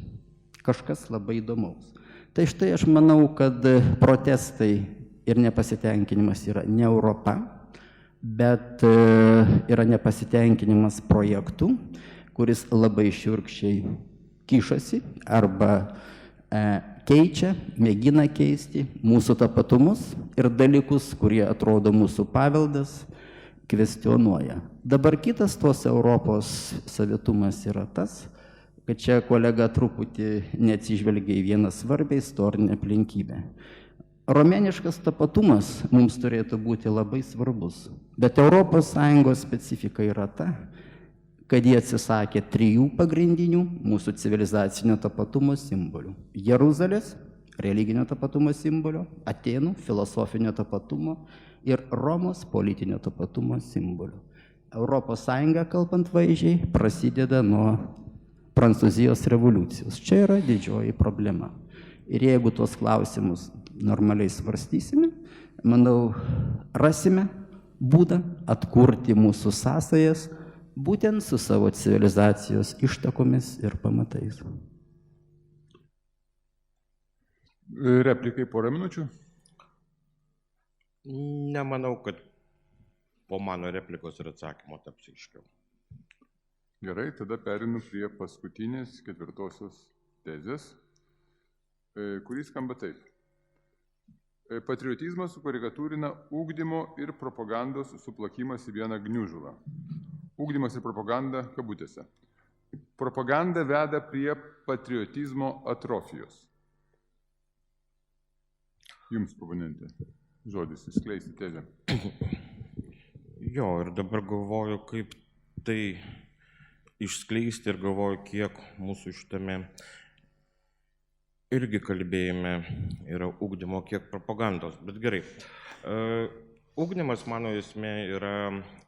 Kažkas labai įdomaus. Tai štai aš manau, kad protestai ir nepasitenkinimas yra ne Europa, bet yra nepasitenkinimas projektu, kuris labai šiurkščiai kišasi arba keičia, mėgina keisti mūsų tapatumus ir dalykus, kurie atrodo mūsų paveldas, kvestionuoja. Dabar kitas tos Europos savitumas yra tas, kad čia kolega truputį neatsižvelgia į vieną svarbią istorinę aplinkybę. Romėniškas tapatumas mums turėtų būti labai svarbus, bet ES specifika yra ta, kad jie atsisakė 3 pagrindinių mūsų civilizacinio tapatumo simbolių. Jeruzalės, religinio tapatumo simbolio, Atėnų, filosofinio tapatumo ir Romos politinio tapatumo simbolių. ES, kalbant vaizdžiai, prasideda nuo Prancūzijos revoliucijos. Čia yra didžioji problema. Ir jeigu tuos klausimus normaliai svarstysime, manau, rasime būdą atkurti mūsų sąsajas būtent su savo civilizacijos ištakomis ir pamatais. Replikai 4 minučių. Nemanau, kad po mano replikos ir atsakymo taps aiškiau. Gerai, tada perinu prie paskutinės 4 tezės, kuris skamba taip. Patriotizmas sukarikatūrina ugdymo ir propagandos suplakimas į vieną gniužulą. Ugdymas ir propaganda kabutėse. Propaganda veda prie patriotizmo atrofijos. Jums, proponentė, žodis, išskleisti tezę. Jo, ir dabar galvoju, kaip tai išskleisti ir galvoju, kiek mūsų šitame irgi kalbėjime yra ugdymo, kiek propagandos. Bet gerai, ugdymas mano esmė yra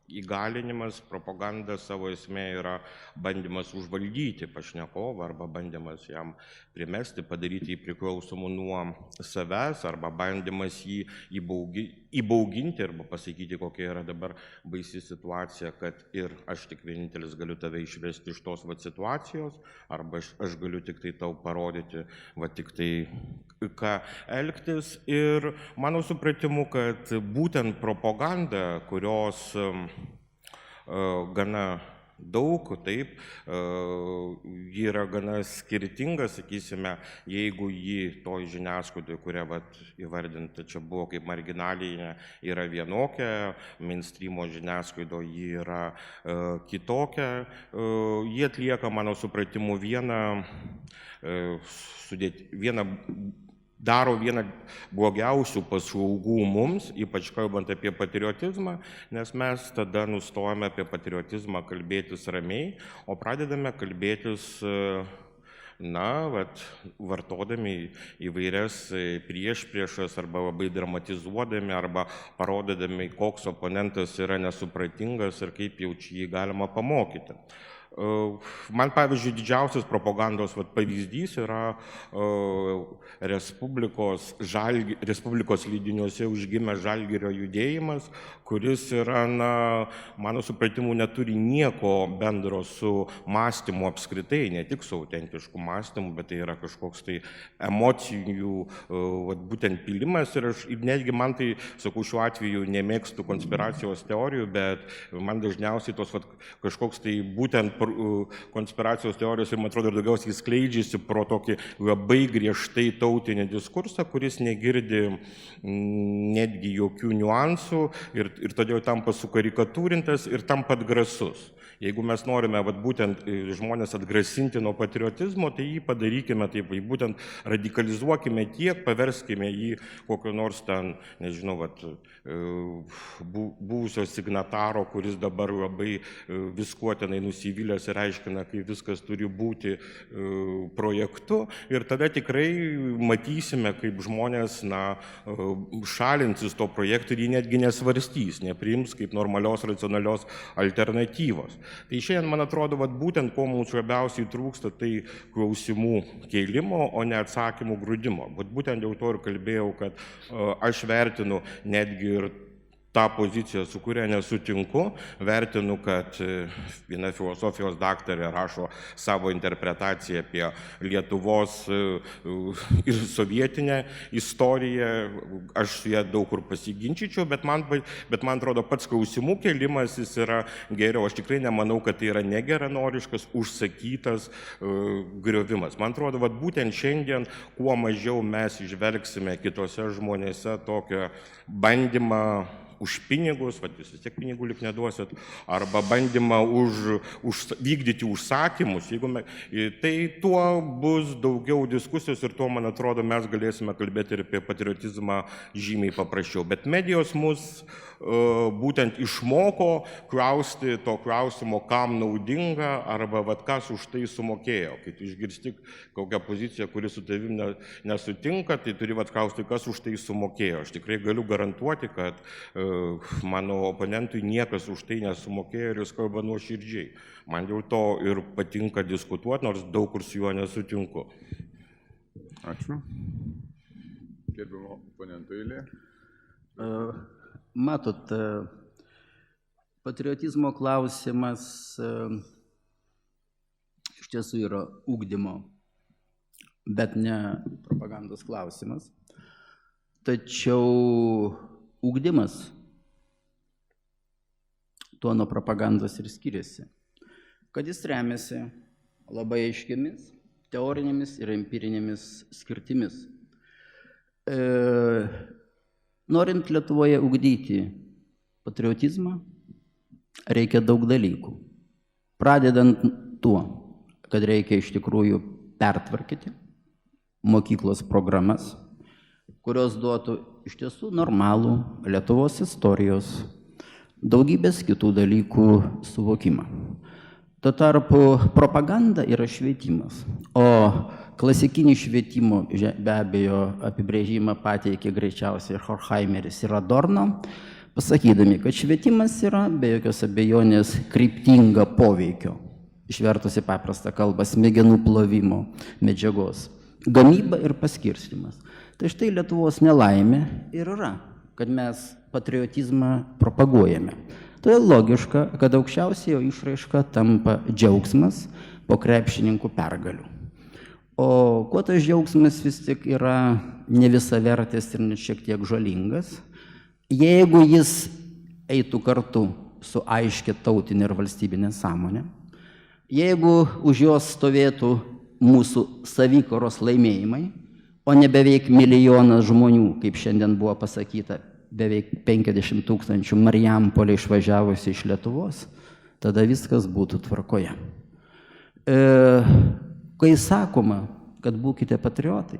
įgalinimas, propaganda savo esmė yra bandymas užvaldyti pašnekovą arba bandymas jam primesti, padaryti jį priklausomų nuo savęs arba bandymas jį įbauginti arba pasakyti, kokia yra dabar baisi situacija, kad ir aš tik vienintelis galiu tave išvesti iš tos situacijos arba aš galiu tik tai tau parodyti, tik tai ką elgtis. Ir mano supratimu, kad būtent propaganda, kurios gana daug, taip, ji yra gana skirtinga, sakysime, jeigu ji toj žiniasklaidoje, kurią įvardinta čia buvo kaip marginalinė, yra vienokia, mainstreamo žiniasklaidoje ji yra kitokia, jie atlieka, mano supratimu, daro vieną blogiausių paslaugų mums, ypač kalbant apie patriotizmą, nes mes tada nustojame apie patriotizmą kalbėtis ramiai, o pradedame kalbėtis, vartodami įvairias priešpriešas arba labai dramatizuodami arba parodydami, koks oponentas yra nesupratingas ir kaip jau čia jį galima pamokyti. Man, pavyzdžiui, didžiausias propagandos pavyzdys yra Respublikos leidiniuose užgimęs Žalgirio judėjimas, kuris yra, mano supratimu, neturi nieko bendro su mąstymu apskritai, ne tik su autentišku mąstymu, bet tai yra kažkoks tai emocijų būtent pilimas. Ir netgi man tai, sakau, šiuo atveju nemėgstu konspiracijos teorijų, bet man dažniausiai tos kažkoks tai būtent konspiracijos teorijos, ir man atrodo, daugiausiai skleidžiasi pro tokį labai griežtai tautinį diskursą, kuris negirdi netgi jokių niuansų ir todėl tampa sukarikatūrintas ir tampa atgrasus. Jeigu mes norime būtent žmonės atgrasinti nuo patriotizmo, tai jį padarykime taip, būtent radikalizuokime tiek, paverskime jį kokio nors ten, nežinau, buvusio signataro, kuris dabar labai viskuotinai nusivylęs ir aiškina, kaip viskas turi būti projektu. Ir tada tikrai matysime, kaip žmonės šalinsis to projektų ir jį netgi nesvarstys, nepriims kaip normalios, racionalios alternatyvos. Tai šiandien, man atrodo, būtent ko mums labiausiai trūksta, tai klausimų kėlimo, o ne atsakymų grūdimo. Būtent dėl to ir kalbėjau, kad aš vertinu netgi ir tą poziciją, su kuria nesutinku, vertinu, kad viena filosofijos daktarė rašo savo interpretaciją apie Lietuvos ir sovietinę istoriją. Aš su ją daug kur pasiginčyčiau, bet man atrodo, pats klausimų kėlimas jis yra geriau. Aš tikrai nemanau, kad tai yra negeranoriškas, užsakytas griovimas. Man atrodo, būtent šiandien, kuo mažiau mes išvelgsime kitose žmonėse tokio bandymą už pinigus, jūs vis tiek pinigų lik neduosit, arba bandymą vykdyti užsakymus, tai tuo bus daugiau diskusijos ir tuo, man atrodo, mes galėsime kalbėti ir apie patriotizmą žymiai paprasčiau. Bet medijos mus būtent išmoko klausti to klausimo, kam naudinga, arba kas už tai sumokėjo. Kai tu išgirsti kokią poziciją, kuri su tavim nesutinka, tai turi klausti, kas už tai sumokėjo. Aš tikrai galiu garantuoti, kad mano oponentui niekas už tai nesumokėjo ir jis kalba nuoširdžiai. Man dėl to ir patinka diskutuoti, nors daug kur su juo nesutinku. Ačiū. Gerbiamo oponento eilė. Matot, patriotizmo klausimas iš tiesų yra ugdymo, bet ne propagandos klausimas. Tačiau ugdymas tuo nuo propagandos ir skiriasi, kad jis remiasi labai aiškiamis teorinėmis ir empirinėmis skirtimis. Norint Lietuvoje ugdyti patriotizmą, reikia daug dalykų. Pradedant tuo, kad reikia iš tikrųjų pertvarkyti mokyklos programas, kurios duotų iš tiesų normalų Lietuvos istorijos, daugybės kitų dalykų suvokimą. Tuo tarpu propaganda yra švietimas, o klasikinį švietimo be abejo apibrėžimą pateikė greičiausiai Horkheimeris ir Adorno, pasakydami, kad švietimas yra be jokios abejonės kryptinga poveikio, išvertus į paprastą kalbą, smegenų plovimo medžiagos, gamyba ir paskirstymas. Tai štai Lietuvos nelaimė ir yra, kad mes patriotizmą propaguojame. Todėl logiška, kad aukščiausia jo išraiška tampa džiaugsmas po krepšininkų pergalių. O kuo tas džiaugsmas vis tik yra ne visavertis ir net šiek tiek žalingas, jeigu jis eitų kartu su aiškia tautinė ir valstybinė sąmonė, jeigu už jos stovėtų mūsų savikaros laimėjimai, o ne beveik milijonas žmonių, kaip šiandien buvo pasakyta, beveik 50 000 Marijampolė išvažiavusi iš Lietuvos, tada viskas būtų tvarkoje. Kai sakoma, kad būkite patriotai,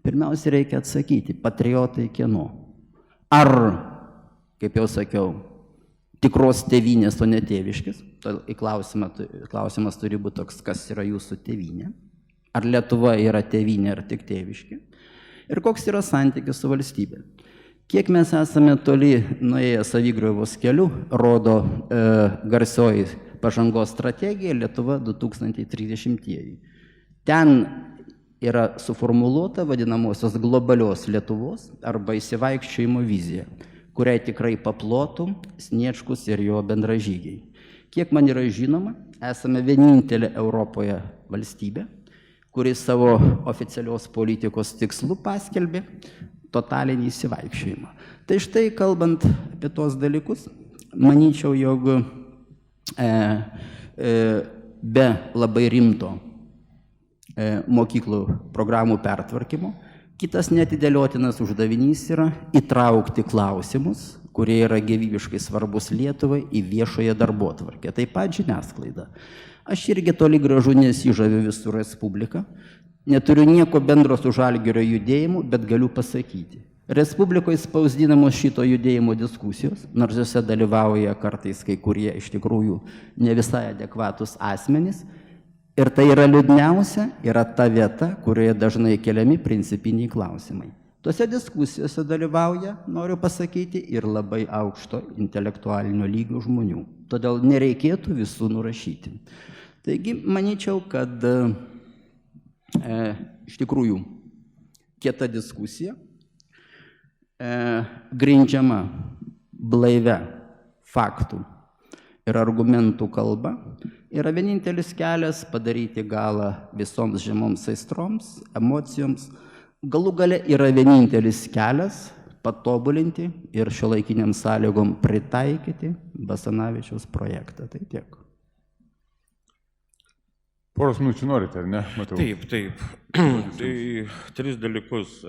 pirmiausia reikia atsakyti, patriotai kieno? Ar, kaip jau sakiau, tikros tėvynės, o ne tėviškis? Klausimas turi būti toks, kas yra jūsų tėvynė? Ar Lietuva yra tėvynė, ar tik tėviški? Ir koks yra santykis su valstybė? Kiek mes esame toli nuėję savigriovos keliu, rodo garsioji pažangos strategija Lietuva 2030. Ten yra suformuluota vadinamosios globalios Lietuvos arba išsivaikščiojimo vizija, kuriai tikrai paplotų Sniečkus ir jo bendražygiai. Kiek man yra žinoma, esame vienintelė Europoje valstybė, kuris savo oficialios politikos tikslu paskelbė totalinį išsivaikščiojimą. Tai štai, kalbant apie tos dalykus, manyčiau, jog be labai rimto mokyklų programų pertvarkymo, kitas neatidėliotinas uždavinys yra įtraukti klausimus, kurie yra gyvybiškai svarbus Lietuvai, į viešoje darbotvarkę, taip pat žiniasklaidą. Aš irgi toli gražu nesižaviu Visų Respubliką, neturiu nieko bendro su Žalgirio judėjimu, bet galiu pasakyti. Respublikoje spausdinamos šito judėjimo diskusijos, nors jose dalyvauja kartais kai kurie iš tikrųjų ne visai adekvatus asmenys, ir tai yra liūdniausia, yra ta vieta, kurioje dažnai keliami principiniai klausimai. Tose diskusijose dalyvauja, noriu pasakyti, ir labai aukšto intelektualinio lygio žmonių. Todėl nereikėtų visų nurašyti. Taigi, manyčiau, kad iš tikrųjų kieta diskusija, grindžiama blaivia faktų ir argumentų kalba, yra vienintelis kelias padaryti galą visoms žemoms aistroms, emocijoms. Galų gale yra vienintelis kelias patobulinti ir šiuolaikiniam sąlygom pritaikyti Basanavičiaus projektą. Tai tiek. Poros minučių norite, ar ne? Matau. Taip. Tai 3 dalykus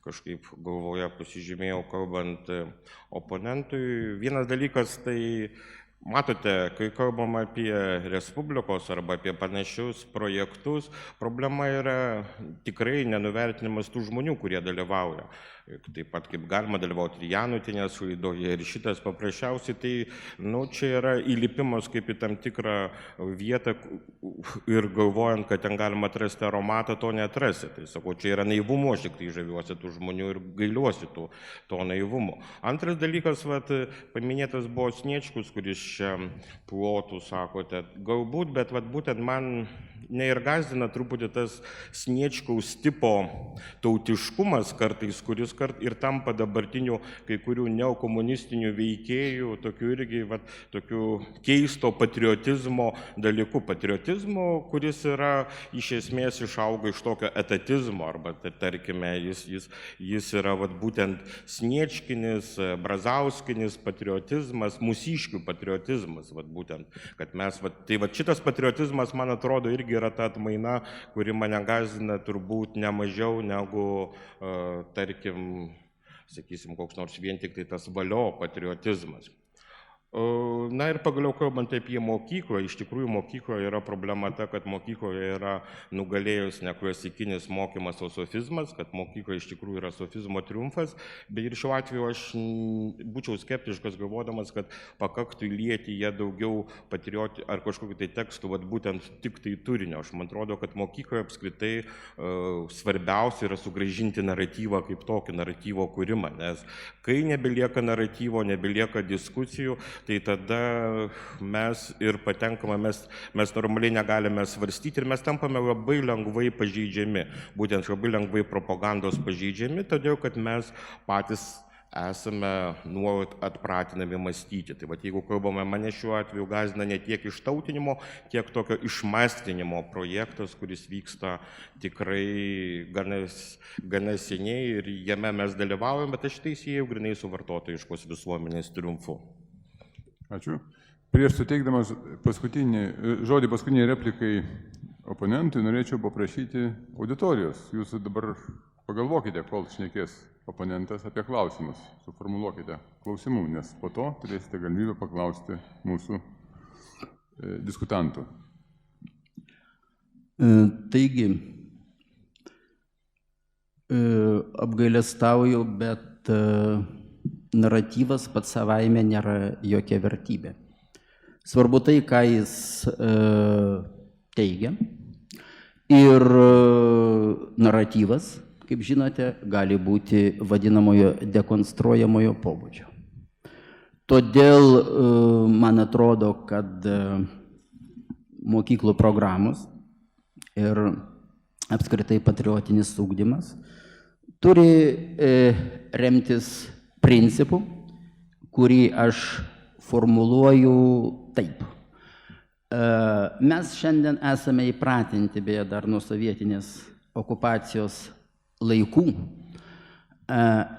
kažkaip galvoje pasižymėjau, kalbant oponentui. Vienas dalykas, tai matote, kai kalbam apie Respublikos arba apie panašius projektus, problema yra tikrai nenuvertinimas tų žmonių, kurie dalyvauja. Taip pat kaip galima dalyvauti ir Janutinės laidoje, ir šitas paprasčiausiai, tai čia yra įlipimas kaip į tam tikrą vietą ir galvojant, kad ten galima atrasti aromatą, to neatrasi. Tai sakau, čia yra naivumo, aš tik tai žaviuosi tų žmonių ir gailiuosi to naivumo. Antras dalykas, paminėtas buvo Sniečkus, kuris čia plotų, sakote, galbūt, bet būtent man neirgazdina truputį tas Sniečkaus tipo tautiškumas kartais, kuris ir tampa dabartinių kai kurių neokomunistinių veikėjų, tokių irgi tokių keisto patriotizmo dalykų. Patriotizmo, kuris yra iš esmės išauga iš tokio etatizmo, arba tarkime, jis yra būtent sniečkinis, brazauskinis patriotizmas, mūsiškių patriotizmas, būtent, kad mes, tai šitas patriotizmas, man atrodo, irgi yra ta atmaina, kuri mane gąsdina turbūt ne mažiau negu, tarkim, sakysim, koks nors vien tik tai tas valio patriotizmas. Na ir pagaliau kalbant apie mokyklą, iš tikrųjų mokykloje yra problema ta, kad mokykloje yra nugalėjus ne klasikinis mokymas, o sofizmas, kad mokykla iš tikrųjų yra sofizmo triumfas, bet ir šiuo atveju aš būčiau skeptiškas galvodamas, kad pakaktų įlieti jie daugiau patriotį ar kažkokiu tai tekstu, būtent tik tai turinio. Aš man atrodo, kad mokykloje apskritai svarbiausia yra sugrąžinti naratyvą kaip tokį naratyvo kūrimą, nes kai nebelieka naratyvo, nebelieka diskusijų, tai tada mes ir patenkame, mes normaliai negalime svarstyti ir mes tampame labai lengvai pažeidžiami, būtent labai lengvai propagandos pažeidžiami, todėl kad mes patys esame nuolat atpratinami mąstyti. Tai jeigu kalbame, mane šiuo atveju gąsdina ne tiek ištautinimo, tiek tokio išmąstinimo projektas, kuris vyksta tikrai gana seniai ir jame mes dalyvaujame, bet aš tai siejau grynai su vartotojiškos visuomenės triumfu. Ačiū. Prieš suteikdamas žodį paskutiniai replikai oponentui, norėčiau paprašyti auditorijos. Jūs dabar pagalvokite, kol šnekės oponentas, apie klausimus. Suformuluokite klausimų, nes po to turėsite galimybę paklausti mūsų diskutantų. Taigi, apgailestauju, bet naratyvas pats savaime nėra jokia vertybė. Svarbu tai, ką jis teigia. Ir naratyvas, kaip žinote, gali būti vadinamojo dekonstruojamojo pobūdžio. Todėl man atrodo, kad mokyklų programos ir apskritai patriotinis ugdymas turi remtis principu, kurį aš formuluoju taip. Mes šiandien esame įpratinti, beje, dar nuo sovietinės okupacijos laikų,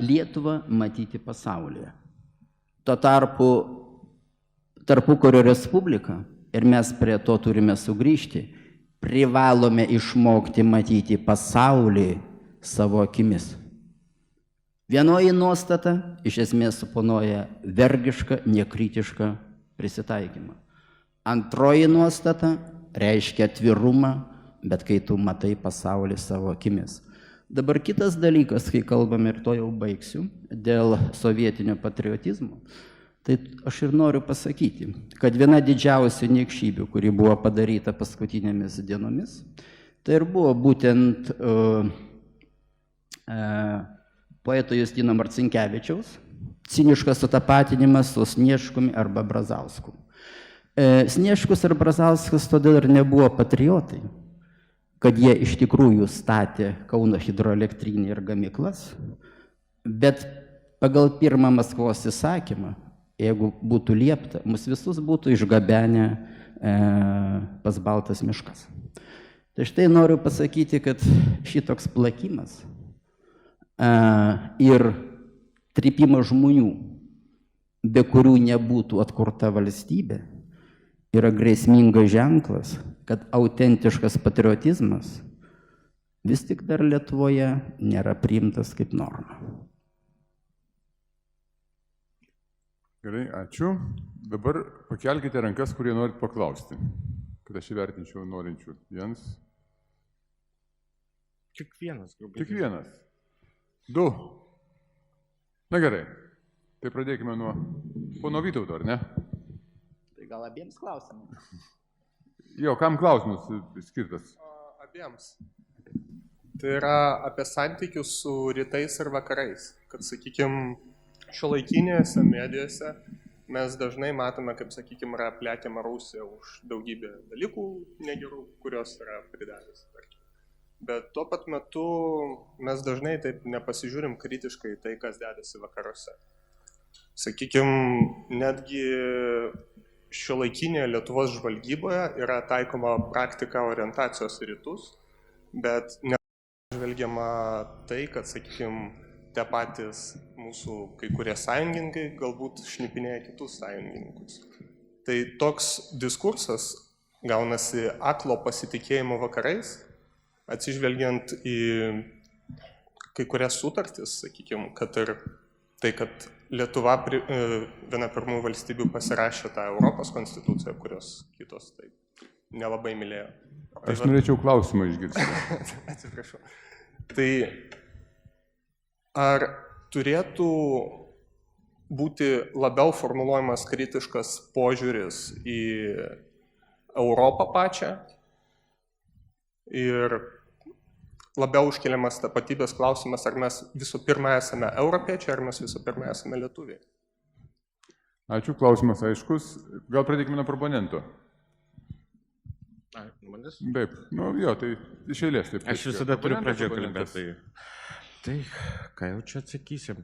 Lietuvą matyti pasaulyje. Tuo tarpu Tarpukario Respublika, ir mes prie to turime sugrįžti, privalome išmokti matyti pasaulį savo akimis. Vienoji nuostata iš esmės suponuoja vergišką, nekritišką prisitaikymą. Antroji nuostata reiškia atvirumą, bet kai tu matai pasaulį savo akimis. Dabar kitas dalykas, kai kalbame, ir to jau baigsiu, dėl sovietinio patriotizmo, tai aš ir noriu pasakyti, kad viena didžiausių niekšybių, kuri buvo padaryta paskutinėmis dienomis, tai ir buvo būtent poeto Justino Marcinkevičiaus ciniškas sutapatinimas su Sniečkumi arba Brazausku. Sniečkus ir Brazauskas todėl ir nebuvo patriotai, kad jie iš tikrųjų statė Kauno hidroelektrinį ir gamyklas, bet pagal pirmą Maskvos įsakymą, jeigu būtų liepta, mus visus būtų išgabenę pas Baltas miškas. Tai štai noriu pasakyti, kad šitoks plakimas ir trypimas žmonių, be kurių nebūtų atkurta valstybė, yra grėsmingas ženklas, kad autentiškas patriotizmas vis tik dar Lietuvoje nėra priimtas kaip norma. Gerai, ačiū. Dabar pakelkite rankas, kurie norit paklausti, kad aš įvertinčiau norinčių. Jens? Tik vienas. Tik vienas. Du. Na gerai. Tai pradėkime nuo pono Vytauto, ar ne? Tai gal abiems klausimams? Jo, kam klausimas skirtas? Abiems. Tai yra apie santykius su rytais ir vakarais. Kad, sakykime, šiuolaikinėse medijose mes dažnai matome, kaip, sakykime, yra plekiama Rusija už daugybę dalykų negerų, kurios yra pridavęs. Bet tuo pat metu mes dažnai taip nepasižiūrim kritiškai tai, kas dedasi vakaruose. Sakykime, netgi šiuolaikinėje Lietuvos žvalgyboje yra taikoma praktika orientacijos į rytus, bet nežvelgiama tai, kad, sakykime, tie patys mūsų kai kurie sąjungininkai galbūt šnipinėja kitus sąjungininkus. Tai toks diskursas gaunasi aklo pasitikėjimo vakarais, atsižvelgiant į kai kurias sutartis, sakykime, kad ir tai, kad Lietuva viena pirmųjų valstybių pasirašė tą Europos konstituciją, kurios kitos taip nelabai mylėjo. Aš norėčiau klausimą išgirsti. Atsiprašau. Tai ar turėtų būti labiau formuluojamas kritiškas požiūris į Europą pačią ir labiau užkeliamas tapatybės klausimas, ar mes visų pirma esame europiečiai, ar mes visų pirma esame lietuviai? Ačiū, klausimas aiškus. Gal pradėkime nuo proponento. Taip, nu jo, tai iš eilės. Taip, aš visada turiu pradžioje kalbėti. Tai, ką jau čia atsakysim.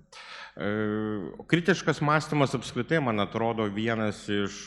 Kritiškas mąstymas apskritai, man atrodo, vienas iš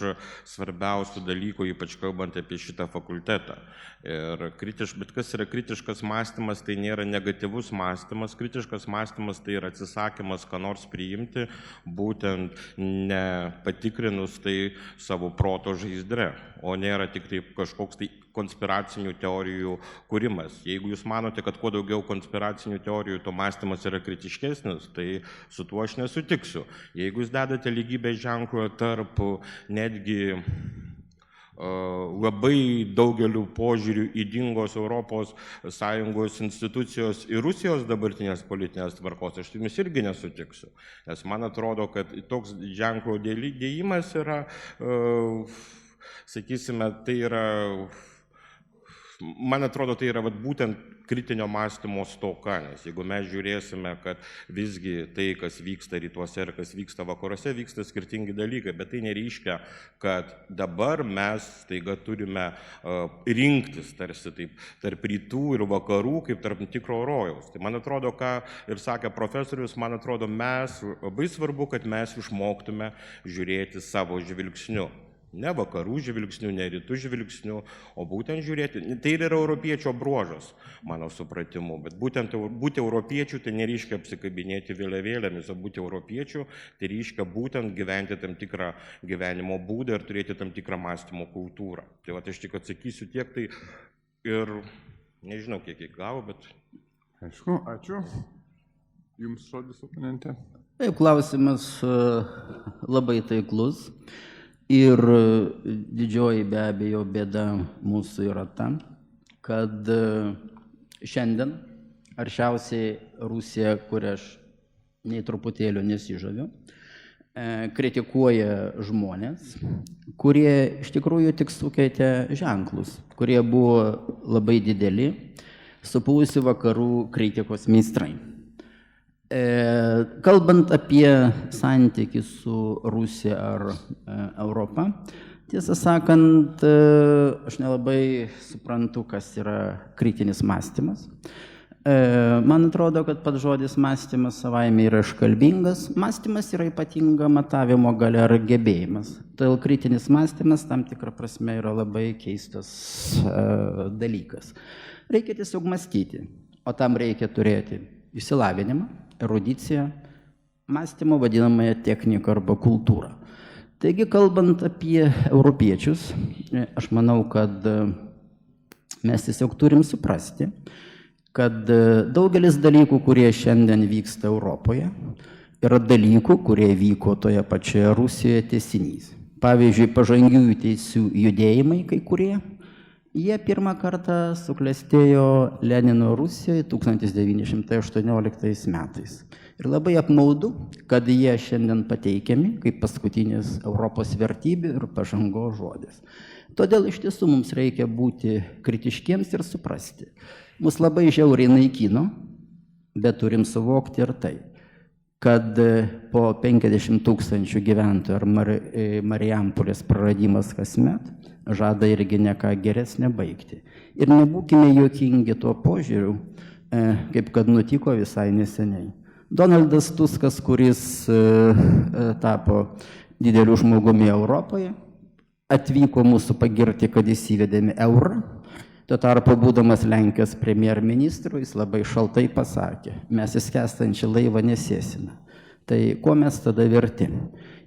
svarbiausių dalykų, ypač kalbant apie šitą fakultetą. Bet kas yra kritiškas mąstymas, tai nėra negatyvus mąstymas. Kritiškas mąstymas tai yra atsisakymas, ką nors priimti, būtent nepatikrinus tai savo proto žaizdre, o nėra tik tai kažkoks tai konspiracinių teorijų kūrimas. Jeigu jūs manote, kad kuo daugiau konspiracinių teorijų, to mąstymas yra kritiškesnis, tai su tuo aš nesutiksiu. Jeigu jūs dedate lygybės ženklą tarp netgi labai daugelių požiūrių ydingos Europos Sąjungos institucijos ir Rusijos dabartinės politinės tvarkos, aš jumis irgi nesutiksiu. Nes man atrodo, kad toks ženklo dėjimas yra, sakysime, tai yra man atrodo, tai yra vat, būtent kritinio mąstymo stoka, nes jeigu mes žiūrėsime, kad visgi tai, kas vyksta rytuose ir kas vyksta vakaruose, vyksta skirtingi dalykai, bet tai nereiškia, kad dabar mes taiga turime rinktis tarsi taip tarp rytų ir vakarų kaip tarp tikro rojaus. Tai man atrodo, ką ir sakė profesorius, man atrodo, labai svarbu, kad mes išmoktume žiūrėti savo žvilgsniu. Ne vakarų žvilgsnių, ne rytų žvilgsnių, o būtent žiūrėti. Tai yra europiečio bruožas, mano supratimu. Bet būtent būti europiečių tai nereiškia apsikabinėti vėliavėlėmis, o būti europiečių tai reiškia būtent gyventi tam tikrą gyvenimo būdą ir turėti tam tikrą mąstymo kultūrą. Tai va, aš tik atsakysiu tiek, tai ir nežinau, kiek gavo, bet... Aišku, ačiū. Jums žodis, oponentė. Taip, klausimas labai taiklus. Ir didžioji be abejo bėda mūsų yra ta, kad šiandien aršiausiai Rusija, kurią aš nei truputėlio nesižaviu, kritikuoja žmonės, kurie iš tikrųjų tik sukeitė ženklus, kurie buvo labai dideli, supūvusi vakarų kritikos meistrai. Kalbant apie santykį su Rusija ar Europa, tiesą sakant, aš nelabai suprantu, kas yra kritinis mąstymas. Man atrodo, kad pats žodis mąstymas savaime yra iškalbingas. Mąstymas yra ypatinga matavimo galia ar gebėjimas. Todėl kritinis mąstymas tam tikrą prasme yra labai keistas dalykas. Reikia tiesiog mąstyti, o tam reikia turėti išsilavinimą, erudiciją, mąstymo vadinamąją techniką arba kultūrą. Taigi, kalbant apie europiečius, aš manau, kad mes tiesiog turim suprasti, kad daugelis dalykų, kurie šiandien vyksta Europoje, yra dalykų, kurie vyko toje pačioje Rusijoje tęsinys. Pavyzdžiui, pažangiųjų teisių judėjimai kai kurie, jie pirmą kartą suklestėjo Lenino Rusijoje 1918 metais. Ir labai apmaudu, kad jie šiandien pateikiami kaip paskutinis Europos vertybių ir pažangos žodis. Todėl iš tiesų mums reikia būti kritiškiems ir suprasti. Mus labai žiauriai naikino, bet turim suvokti ir tai, kad po 50 000 gyventojų ar Marijampolės praradimas kasmet žada irgi ne ką geresnę baigti. Ir nebūkime juokingi tuo požiūriu, kaip kad nutiko visai neseniai. Donaldas Tuskas, kuris tapo dideliu žmogumi Europoje, atvyko mūsų pagirti, kad įsivedėme eurą. Tuo tarpu, būdamas Lenkijos premjerministru, jis labai šaltai pasakė, mes į skęstančią laivą nesėsime. Tai kuo mes tada verti?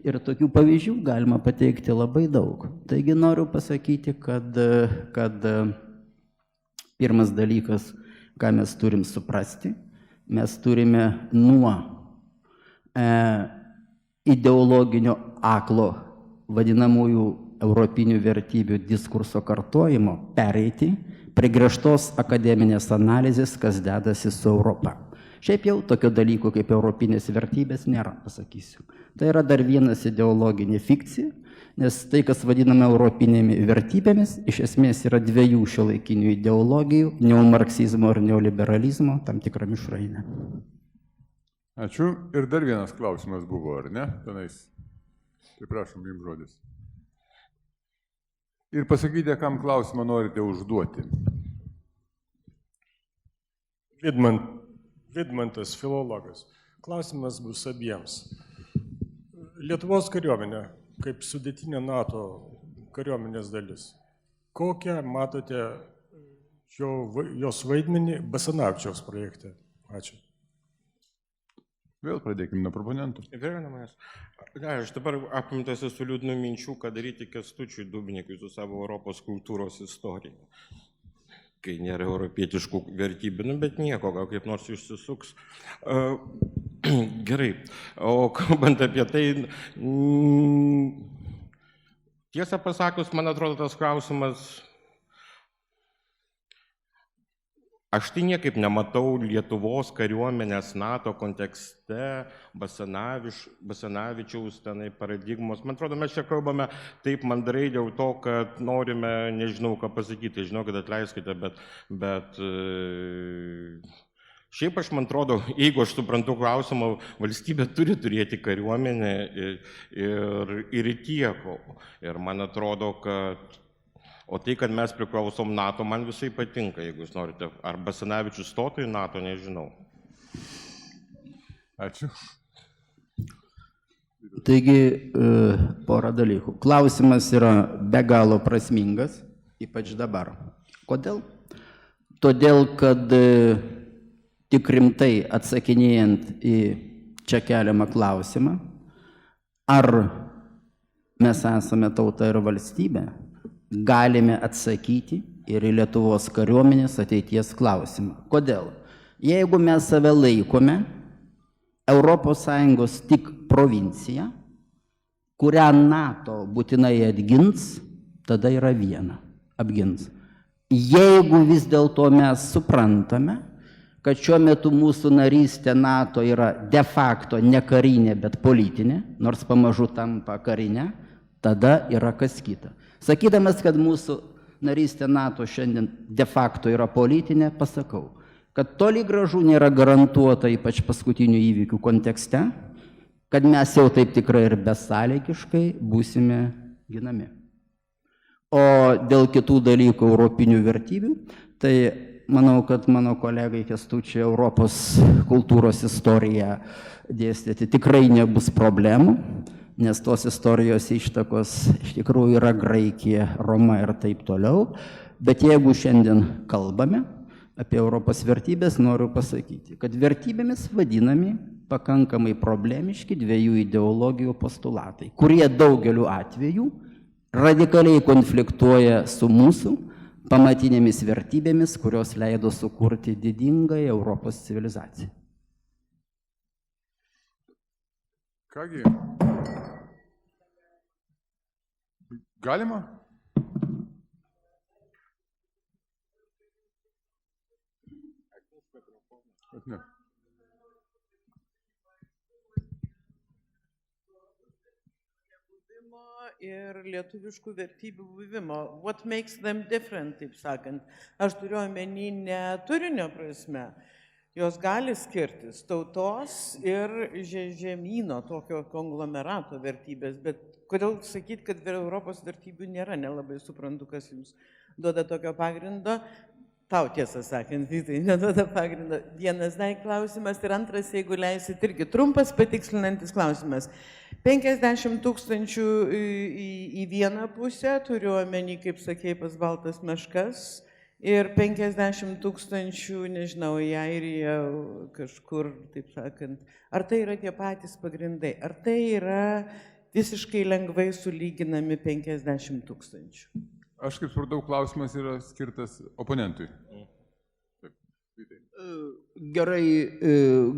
Ir tokių pavyzdžių galima pateikti labai daug. Taigi noriu pasakyti, kad pirmas dalykas, ką mes turim suprasti, mes turime nuo ideologinio aklo vadinamųjų europinių vertybių diskurso kartojimo pereiti prie griežtos akademinės analizės, kas dedasi su Europa. Šiaip jau tokio dalyko kaip europinės vertybės nėra, pasakysiu. Tai yra dar vienas ideologinė fikcija, nes tai, kas vadiname europinėmis vertybėmis, iš esmės yra dviejų šiuolaikinių ideologijų, neomarksizmo ir neoliberalizmo, tam tikra mišrainė. Ačiū. Ir dar vienas klausimas buvo, ar ne? Tenais. Tai prašom, jums žodis. Ir pasakykite, kam klausimą norite užduoti. Vidmantas, filologas. Klausimas bus abiems. Lietuvos kariuomenė, kaip sudėtinė NATO kariuomenės dalis. Kokią matote jos vaidmenį Basanavičiaus projekte? Ačiū. Vėl pradėkime nuo proponentų. Aš dabar apimtas esu liūdnų minčių, ką daryti Kęstučiui Dubnikui su savo Europos kultūros istorija. Kai nėra europietiškų vertybių, bet nieko, gal kaip nors išsisuks. Gerai, o kalbant apie tai, tiesą pasakius, man atrodo, tas klausimas Aš tai niekaip nematau Lietuvos kariuomenės NATO kontekste, Basanavičiaus tenai paradigmos. Man atrodo, mes čia kalbame taip mandrai dėl to, kad norime, nežinau ką pasakyti, žinau, kad atleiskite, bet šiaip aš, man atrodo, jeigu aš suprantu klausimą, valstybė turi turėti kariuomenę ir tiek. Ir man atrodo, kad o tai, kad mes priklausom NATO, man visai patinka, jeigu jūs norite. Ar Basanavičius stotų į NATO, nežinau. Ačiū. Taigi, porą dalykų. Klausimas yra be galo prasmingas, ypač dabar. Kodėl? Todėl, kad tik rimtai atsakinėjant į čia keliamą klausimą, ar mes esame tauta ir valstybė, galime atsakyti ir į Lietuvos kariuomenės ateities klausimą. Kodėl? Jeigu mes save laikome ES tik provincija, kurią NATO būtinai atgins, tada yra viena – apgins. Jeigu vis dėlto mes suprantame, kad šiuo metu mūsų narystė NATO yra de facto ne karinė, bet politinė, nors pamažu tampa karinė, tada yra kas kita. Sakydamas, kad mūsų narystė NATO šiandien de facto yra politinė, pasakau, kad toli gražu nėra garantuota, ypač paskutinių įvykių kontekste, kad mes jau taip tikrai ir besąlygiškai būsime ginami. O dėl kitų dalykų europinių vertybių, tai manau, kad mano kolegai Kęstučiui Europos kultūros istoriją dėstyti tikrai nebus problemų, nes tos istorijos ištakos iš tikrųjų yra Graikija, Roma ir taip toliau. Bet jeigu šiandien kalbame apie Europos vertybės, noriu pasakyti, kad vertybėmis vadinami pakankamai problemiški dviejų ideologijų postulatai, kurie daugeliu atvejų radikaliai konfliktuoja su mūsų pamatinėmis vertybėmis, kurios leido sukurti didingąją Europos civilizaciją. Kągi, galima? Ne. Ir lietuviškų vertybių buvimo. What makes them different, taip sakant. Aš turiu omeny ne turinio prasme. Jos gali skirtis tautos ir žemyno tokio konglomerato vertybės, bet kodėl sakyti, kad Europos vertybių nėra, nelabai suprantu, kas jums duoda tokio pagrindo. Tau tiesą sakant, tai neduoda pagrindo. Vienas klausimas ir antras, jeigu leisit, irgi trumpas patikslinantis klausimas. 50 000 į vieną pusę, turiu omeny, kaip sakei, pas baltas meškas, ir 50 000, nežinau, į Airiją kažkur, taip sakant. Ar tai yra tie patys pagrindai? Ar tai yra visiškai lengvai sulyginami 50 000? Aš kaip supratau, klausimas yra skirtas oponentui. Gerai,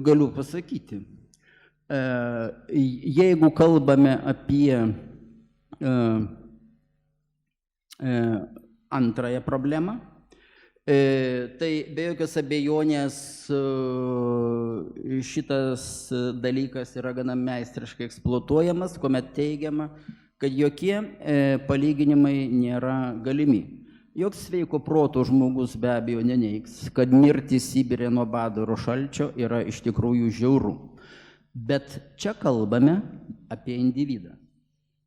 galiu pasakyti. Jeigu kalbame apie antrąją problemą, tai be jokios abejonės šitas dalykas yra gana meistriškai eksploatuojamas, kuomet teigiama, kad jokie palyginimai nėra galimi. Joks sveiko proto žmogus be abejo neneigs, kad mirti Sibire nuo bado ir šalčio yra iš tikrųjų žiauru. Bet čia kalbame apie individą.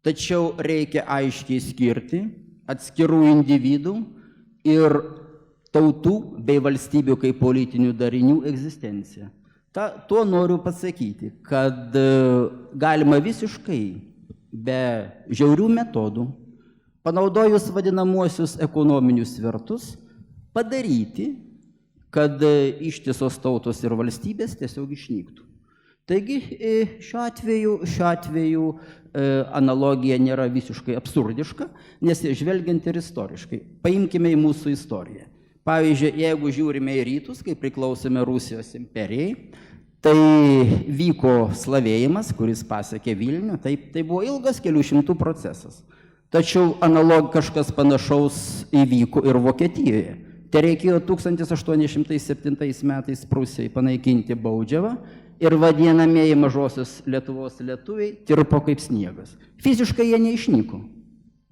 Tačiau reikia aiškiai skirti atskirų individų ir tautų bei valstybių kaip politinių darinių egzistenciją. Tuo noriu pasakyti, kad galima visiškai be žiaurių metodų, panaudojus vadinamuosius ekonominius svertus, padaryti, kad ištisos tautos ir valstybės tiesiog išnyktų. Taigi šiuo atveju analogija nėra visiškai absurdiška, nes žvelgiant ir istoriškai. Paimkime į mūsų istoriją. Pavyzdžiui, jeigu žiūrime į rytus, kai priklausome Rusijos imperijai, tai vyko slavėjimas, kuris pasiekė Vilnių, tai buvo ilgas kelių šimtų procesas. Tačiau kažkas panašaus įvyko ir Vokietijoje. Te reikėjo 1807 metais Prūsijai panaikinti baudžiavą ir vadinamieji mažosios Lietuvos lietuviai tirpo kaip sniegas. Fiziškai jie neišnyko,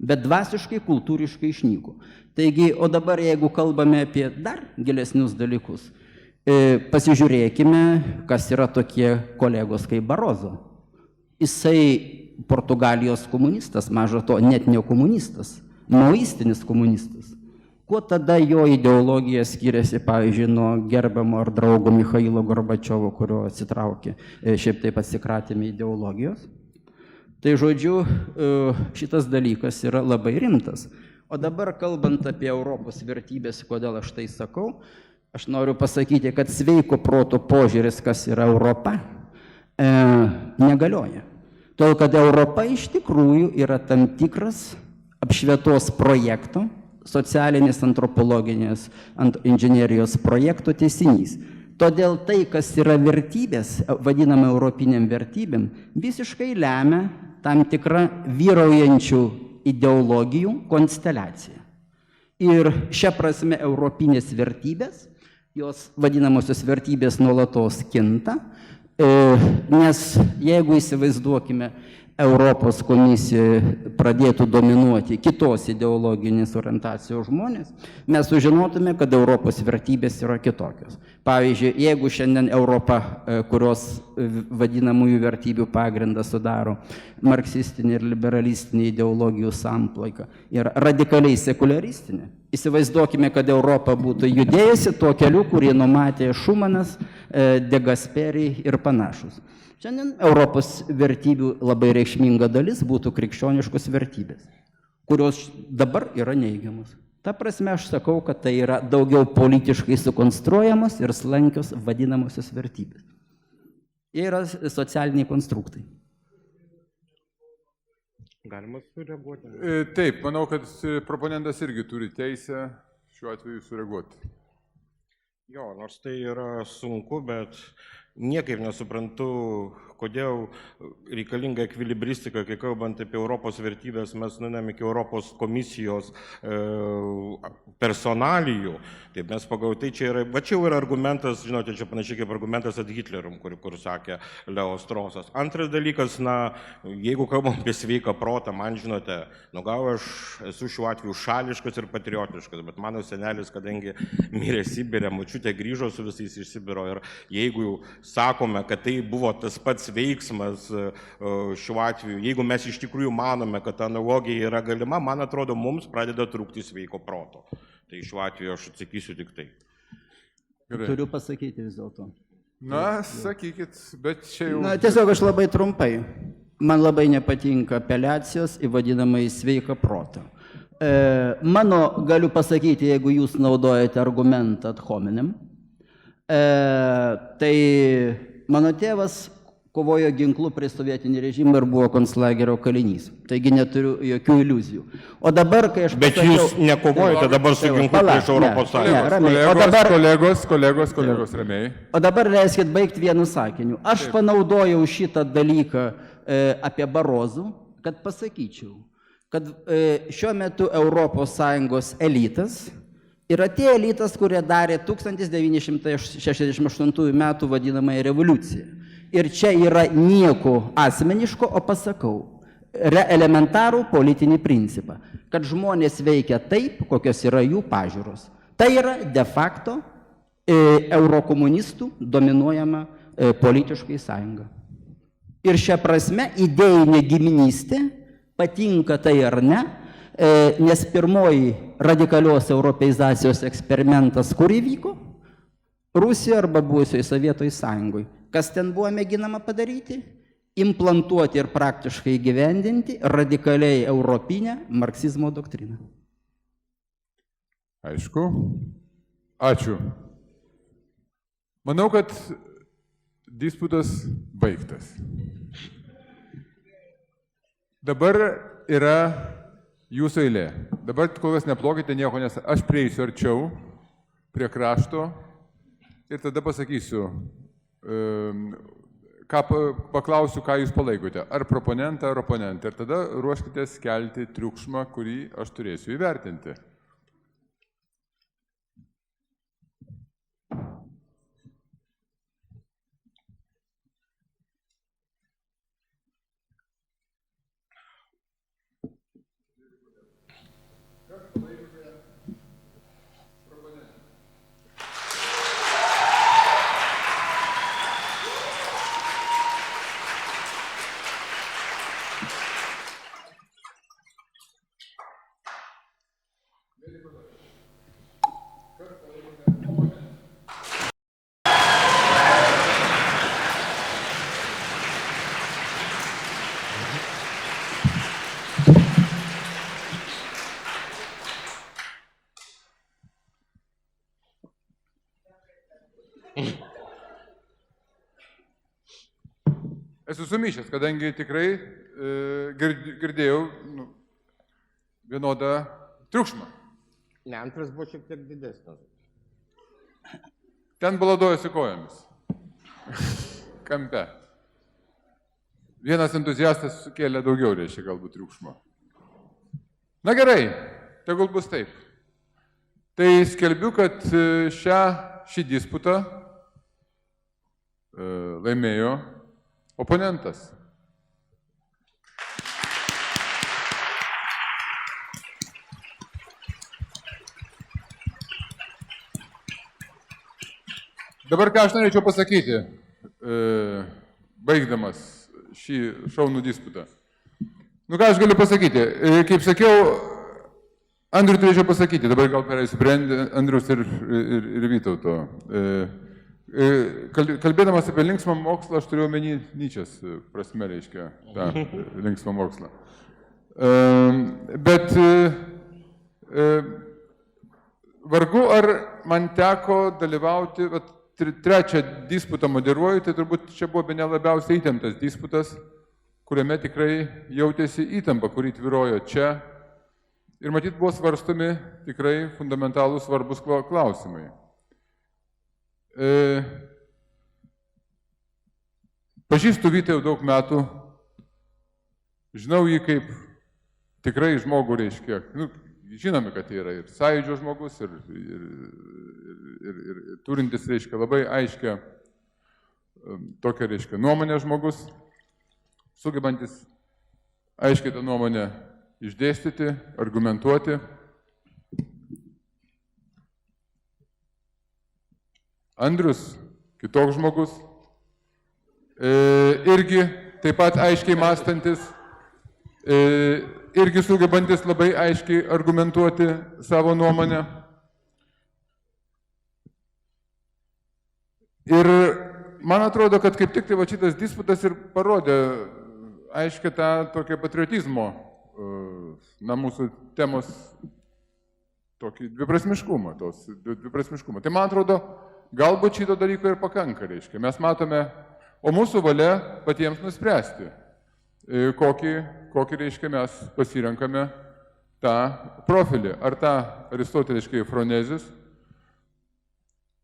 bet dvasiškai, kultūriškai išnyko. Taigi, o dabar jeigu kalbame apie dar gilesnius dalykus, pasižiūrėkime, kas yra tokie kolegos kaip Barozo. Jisai Portugalijos komunistas, maža to, net ne komunistas, maoistinis komunistas. Kuo tada jo ideologija skiriasi, pavyzdžiui, nuo gerbiamo ar draugo Michailo Gorbačiovo, kurio atsitraukė, šiaip taip atsikratėme ideologijos? Tai žodžiu, šitas dalykas yra labai rimtas. O dabar, kalbant apie Europos vertybės, kodėl aš tai sakau, aš noriu pasakyti, kad sveiko proto požiūris, kas yra Europa, negalioja. Todėl, kad Europa iš tikrųjų yra tam tikras apšvietos projekto, socialinės, antropologinės, inžinerijos projekto tęsinys. Todėl tai, kas yra vertybės, vadinama europiniam vertybėm, visiškai lemia tam tikrą vyraujančių ideologijų konsteliaciją. Ir šia prasme europinės vertybės, jos vadinamosios vertybės nuolatos kinta, nes jeigu įsivaizduokime, Europos komisijoje pradėtų dominuoti kitos ideologinės orientacijos žmonės, mes sužinotume, kad Europos vertybės yra kitokios. Pavyzdžiui, jeigu šiandien Europa, kurios vadinamųjų vertybių pagrindą sudaro marksistinė ir liberalistinė ideologijų samplaika, yra radikaliai sekuliaristinė, įsivaizduokime, kad Europa būtų judėjusi tuo keliu, kurį numatė Šumanas, De Gasperi ir panašus. Šiandien Europos vertybių labai reikšminga dalis būtų krikščioniškos vertybės, kurios dabar yra neigiamos. Ta prasme aš sakau, kad tai yra daugiau politiškai sukonstruojamos ir slankios vadinamosios vertybės. Jie yra socialiniai konstruktai. Galima sureaguoti? Taip, manau, kad proponentas irgi turi teisę šiuo atveju sureaguoti. Jo, nors tai yra sunku, bet niekaip nesuprantu, kodėl reikalinga ekvilibristika, kai kalbant apie Europos vertybės, mes nueiname iki Europos komisijos personalijų. Taip, mes pagal tai čia yra, va čia jau yra argumentas, žinote, čia panašiai kaip argumentas ad Hitlerium, kur sakė Leo Strosas. Antras dalykas, na, jeigu kalbam apie sveiką protą, man žinote, nu gal aš esu šiuo atveju šališkas ir patriotiškas, bet mano senelis, kadangi mirė Sibire, močiutė grįžo su visais iš Sibiro ir jeigu sakome, kad tai buvo tas pats veiksmas šiuo atveju, jeigu mes iš tikrųjų manome, kad analogija yra galima, man atrodo, mums pradeda trūkti sveiko proto. Tai šiuo atveju aš atsakysiu tik tai. Gerai. Turiu pasakyti vis dėlto. Na, sakykit, bet čia jau... Na, tiesiog aš labai trumpai. Man labai nepatinka apeliacijos į vadinamąjį sveiką protą. Mano, galiu pasakyti, jeigu jūs naudojate argumentą ad hominem, tai mano tėvas kovojo ginklu prieš sovietinį režimą ir buvo konclagerio kalinys. Taigi neturiu jokių iliuzijų. O dabar, kai aš bet pasakiau... Bet jūs nekovojate dabar su ginklu prieš Europos Sąjungą. Kolegos, ramiai. O dabar leiskit baigti vienu sakiniu. Aš panaudojau šitą dalyką apie Barozų, kad pasakyčiau, kad šiuo metu Europos Sąjungos elitas yra tie elitas, kurie darė 1968 metų vadinamąją revoliuciją. Ir čia yra nieko asmeniško, o pasakau, elementarų politinį principą, kad žmonės veikia taip, kokios yra jų pažiūros. Tai yra de facto eurokomunistų dominuojama politiškai sąjunga. Ir šią prasme idėjinė giminystė, patinka tai ar ne, nes pirmoji radikalios europeizacijos eksperimentas, kur įvyko? Rusijoje arba buvusioje Sovietų sąjungoje. Kas ten buvo mėginama padaryti? Implantuoti ir praktiškai įgyvendinti radikaliai europinę marksizmo doktriną. Aišku. Ačiū. Manau, kad disputas baigtas. Dabar yra jūsų eilė. Dabar kol kas neplokite nieko, nes aš prieisiu arčiau prie krašto ir tada pasakysiu, paklausiu, ką jūs palaikote. Ar proponentą, ar oponentą. Ir tada ruoškitės kelti triukšmą, kurį aš turėsiu įvertinti. esu sumišęs, kadangi tikrai girdėjau vienodą triukšmą. Ne, antras buvo šiek tiek didesnis. Ten baladojosi kojomis. Kampe. Vienas entuziastas sukėlė daugiau, reiškia, galbūt triukšmo. Na gerai, tegul bus taip. Tai skelbiu, kad šį disputą laimėjo oponentas. Dabar ką aš norėčiau pasakyti, baigdamas šį šaunų disputą. Ką aš galiu pasakyti? Kaip sakiau, Andriui turėčiau pasakyti, dabar gal pereisiu prie Andriaus ir Vytauto. Kalbėdamas apie linksmą mokslą, aš turėjau omeny Nyčės prasme, reiškia, tą linksmą mokslą. Bet vargu ar man teko dalyvauti, trečią disputą moderuoju, tai turbūt čia buvo bene labiausiai įtemptas disputas, kuriame tikrai jautėsi įtampa, kuri tvyrojo čia. Ir matyt, buvo svarstomi tikrai fundamentalūs svarbus klausimai. Pažįstu Vytą jau daug metų, žinau jį kaip tikrai žmogų, reiškia, žinome, kad yra ir sąjūdžio žmogus, ir turintis, reiškia, labai aiškia tokia, reiškia, nuomonė žmogus, sugebantis aiškiai tą nuomonę išdėstyti, argumentuoti. Andrius, kitoks žmogus, irgi taip pat aiškiai mąstantis, irgi sugebantis labai aiškiai argumentuoti savo nuomonę. Ir man atrodo, kad kaip tik tai šitas disputas ir parodė aiškiai tą tokią patriotizmo, mūsų temos tokį dviprasmiškumą. Tai man atrodo, galbūt šito dalyko ir pakanka, reiškia. Mes matome, o mūsų valia patiems nuspręsti, kokį reiškia mes pasirenkame tą profilį. Ar tą aristoteliškai fronezis,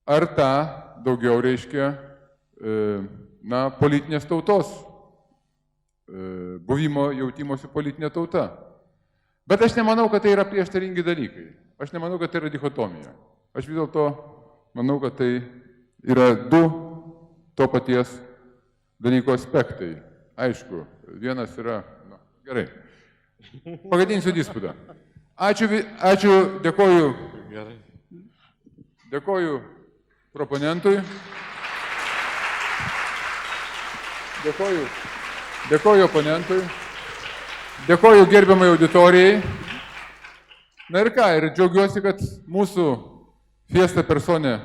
ar tą daugiau reiškia politinės tautos, buvimo jautimosi politinė tauta. Bet aš nemanau, kad tai yra prieštaringi dalykai. Aš nemanau, kad tai yra dichotomija. Aš vis dėlto manau, kad tai yra du to paties dalyko aspektai. Aišku, vienas yra... Gerai. Pagadinsiu disputą. Ačiū, dėkoju. Dėkoju proponentui. Dėkoju oponentui. Dėkoju gerbiamai auditorijai. Na ir ką, ir džiaugiuosi, kad mūsų Fiesta Persone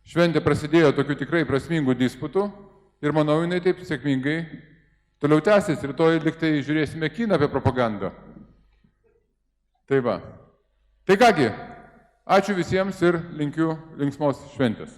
šventė prasidėjo tokiu tikrai prasmingų disputų ir manau, jinai taip sėkmingai toliau tęsis. Rytoj liktai žiūrėsime kiną apie propagandą. Tai va. Tai kągi, ačiū visiems ir linkiu linksmos šventės.